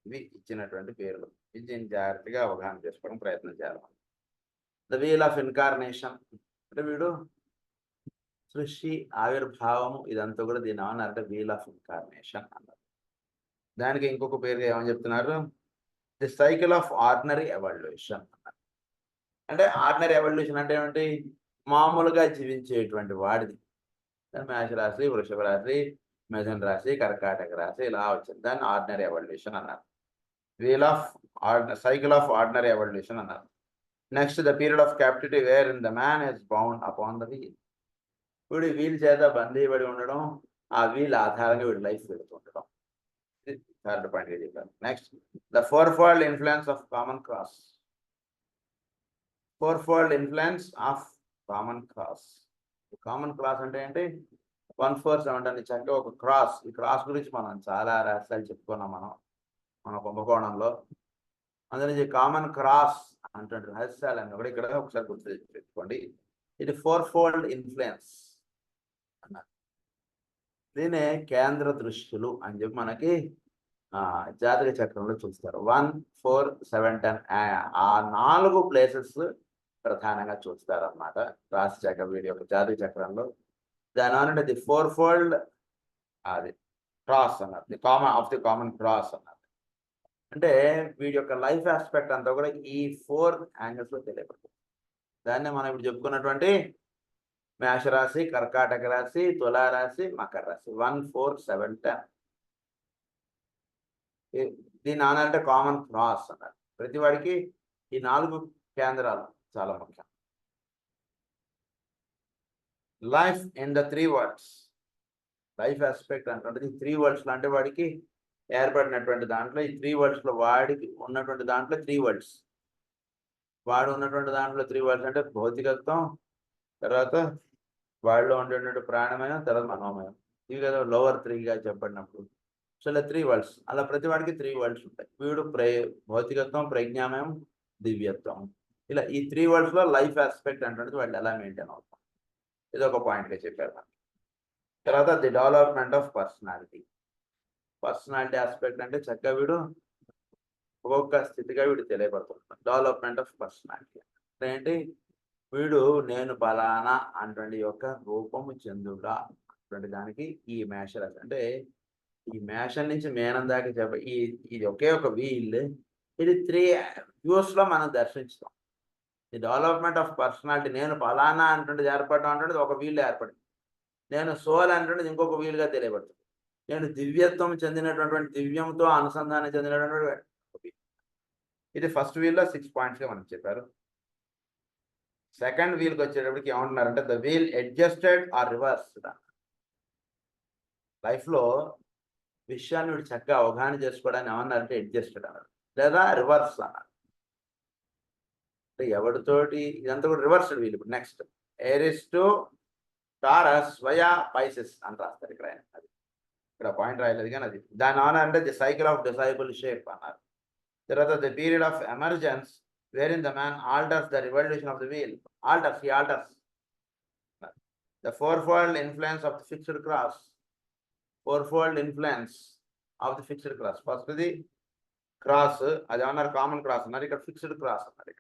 ఇవి ఇచ్చినటువంటి పేర్లు. ఇది జాగ్రత్తగా అవగాహన చేసుకోవడం ప్రయత్నం చేయాలి. The wheel of incarnation అంటే వీడు సృష్టి ఆవిర్భావము ఇదంతా కూడా దీని ఏమన్నారంటే వీల్ ఆఫ్ ఇన్కార్నేషన్ అన్నారు. దానికి ఇంకొక పేరు ఏమని చెప్తున్నారు? The cycle of ordinary evolution అన్నారు. అంటే ఆర్డినరీ ఎవల్యూషన్ అంటే ఏమిటి? మామూలుగా జీవించేటువంటి వాడిది. మేషరాశి, వృషభ రాశి, మిథున రాశి, కర్కాటక రాశి ఇలా వచ్చింది. దాన్ని ఆర్డినరీ ఎవల్యూషన్ అన్నారు. Wheel of cycle of ordinary evolution అన్నారు. Next the period of captivity where in the man is bound upon the wheel. వీడు వీల్ చేత బందీబడి ఉండడం, ఆ వీల్ ఆధారంగా వీడి లైఫ్ వెళుతుండడం. థర్డ్ పాయింట్ చెప్పారు. Next the fourfold influence of common cross. Fourfold influence of common cross. Common cross అంటే ఏంటి? 147 అని చక్కగా ఒక క్రాస్. ఈ క్రాస్ గురించి మనం చాలా రహస్యాలు చెప్పుకున్నాం మన కుంభకోణంలో. అందులో కామన్ క్రాస్ అంటే రహస్యాలన్నీ కూడా ఇక్కడ ఒకసారి గుర్తు పెట్టుకోండి. ఇది 4-fold ఇన్ఫ్లుయెన్స్ అన్నారు. దీనే కేంద్ర దృష్టులు అని చెప్పి మనకి జాతక చక్రంలో చూస్తారు. 1, 4, 7, 10 ఆ 4 ప్లేసెస్ ప్రధానంగా చూస్తారు అన్నమాట రాశి చక్రం వీడి యొక్క జాతక చక్రంలో. దాని అంటే ది 4-fold అది క్రాస్ అన్నారు. ది కామన్ క్రాస్ అన్నారు. అంటే వీడి యొక్క లైఫ్ ఆస్పెక్ట్ అంతా కూడా ఈ 4 angles లో తెలియబడుతుంది. దాన్ని మనం ఇప్పుడు చెప్పుకున్నటువంటి మేషరాశి, కర్కాటక రాశి, తులారాశి, మకర రాశి. 1, 4, 7, 10. దీని ఆనంటే కామన్ క్రాస్ అన్నారు. ప్రతి వాడికి ఈ 4 కేంద్రాలు చాలా ముఖ్యం. Life in the 3 worlds. Life aspect అంటే 3 worlds అంటే వాడికి ఏర్పడినటువంటి దాంట్లో ఈ 3 worlds లో వాడికి ఉన్నటువంటి దాంట్లో 3 worlds. వాడు ఉన్నటువంటి దాంట్లో 3 worlds అంటే భౌతికత్వం, తర్వాత వాడిలో ఉండేటువంటి ప్రాణమయం, తర్వాత మనోమయం. ఇవి కదా లోవర్ 3గా చెప్పబడినప్పుడు. సో ఇలా 3 worlds. అలా ప్రతి వాడికి 3 worlds ఉంటాయి. వీడు భౌతికత్వం, ప్రజ్ఞామయం, దివ్యత్వం. ఇలా ఈ 3 worlds లో లైఫ్ ఆస్పెక్ట్ అంటే వాళ్ళు ఎలా మెయింటైన్ అవుతాం, ఇది ఒక పాయింట్గా చెప్పారు. తర్వాత the development of personality. Personality aspect అంటే చక్కగా వీడు ఒక్కొక్క స్థితిగా వీడు తెలియబడుతున్నాడు. డెవలప్మెంట్ ఆఫ్ పర్సనాలిటీ అంటే ఏంటి, వీడు నేను ఫలానా అటువంటి యొక్క రూపము చెందుగా అటువంటి దానికి ఈ మేషరాశి అంటే ఈ మేషం నుంచి మేనం దాకా ఇది ఒకే ఒక వీల్. ఇది 3 views లో మనం దర్శించుతాం. ఈ డెవలప్మెంట్ ఆఫ్ పర్సనాలిటీ నేను ఫలానా అంటుండేది ఏర్పడడం అంటే ఒక వీల్ ఏర్పడింది. నేను సోల్ అంటుండేది ఇంకొక వీలుగా తెలియబడుతుంది. నేను దివ్యత్వం చెందినటువంటి దివ్యంతో అనుసంధానం చెందినటువంటి ఇది ఫస్ట్ వీల్లో 6 pointsగా మనకు చెప్పారు. సెకండ్ వీల్కి వచ్చేటప్పటికి ఏమంటున్నారంటే the wheel adjusted or reversed. లైఫ్లో విషయాన్ని వీడు చక్కగా అవగాహన చేసుకోవడానికి ఏమన్నారంటే అడ్జస్టెడ్ అన్నారు, లేదా రివర్స్ అన్నారు. అంటే ఎవరితోటి ఇదంతా కూడా రివర్స్డ్ వీల్. ఇప్పుడు next Aries to taurus via Pisces అని రాస్తారు ఇక్కడ. అది ఇక్కడ పాయింట్ రాయలేదు కానీ అది దాని అంటే the cycle of disable shape అన్నారు. తర్వాత the period of emergence wherein the man alters the revolution of the wheel. He alters. The fourfold influence of the fixed cross. Fourfold influence of the fixed cross. First the cross, అది అన్నారు common cross అన్నారు, ఇక్కడ fixed cross అన్నారు.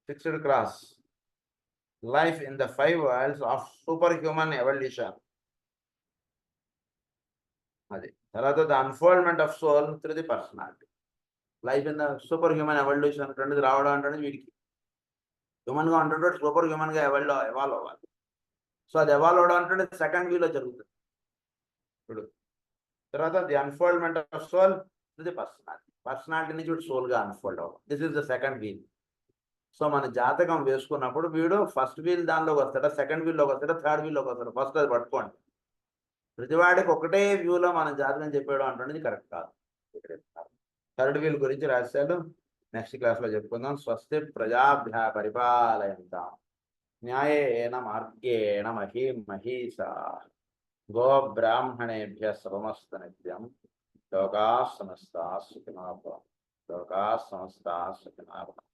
Fixed cross. Life in the 5 worlds of superhuman evolution. అది తర్వాత the unfoldment of soul through the personality. Life in the super human evolution అంటున్నది రావడం అంటే వీడికి హ్యూమన్గా ఉంటుంటే సూపర్ హ్యూమన్గా ఎవాల్వ్ అవ్వాలి. సో అది ఎవాల్వ్ అవడం అంటే సెకండ్ వీలో జరుగుతుంది. ఇప్పుడు తర్వాత the unfoldment of soul through the personality. Personality నుంచి వీడు సోల్గా అన్ఫోల్డ్ అవ్వాలి. This is the second wheel. So మన జాతకం వేసుకున్నప్పుడు వీడు ఫస్ట్ వీల్ దానిలోకి వస్తాడా, సెకండ్ వీల్లోకి వస్తాడా, థర్డ్ వీల్లోకి వస్తాడా, ఫస్ట్ అది పట్టుకోండి. ప్రతివాడికి ఒకటే వ్యూలో మనం జాతకం చెప్పేయడం అంటున్నది కరెక్ట్ కాదు. థర్డ్ వీల్ గురించి రాశాడు, నెక్స్ట్ క్లాస్లో చెప్పుకుందాం. స్వస్తి ప్రజాభ్య పరిపాలయంతాం న్యాయేన మార్గేణ మహీమహీషా గో బ్రాహ్మణేభ్య శుభమస్తు నిత్యం. లోకాః సమస్తాః సుఖినో భవంతు. లోకాః సమస్తాః సుఖినో భవంతు.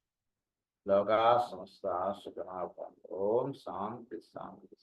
లోకాః సమస్తాః సుఖినో భవంతు. ఓం శాంతి శాంతి.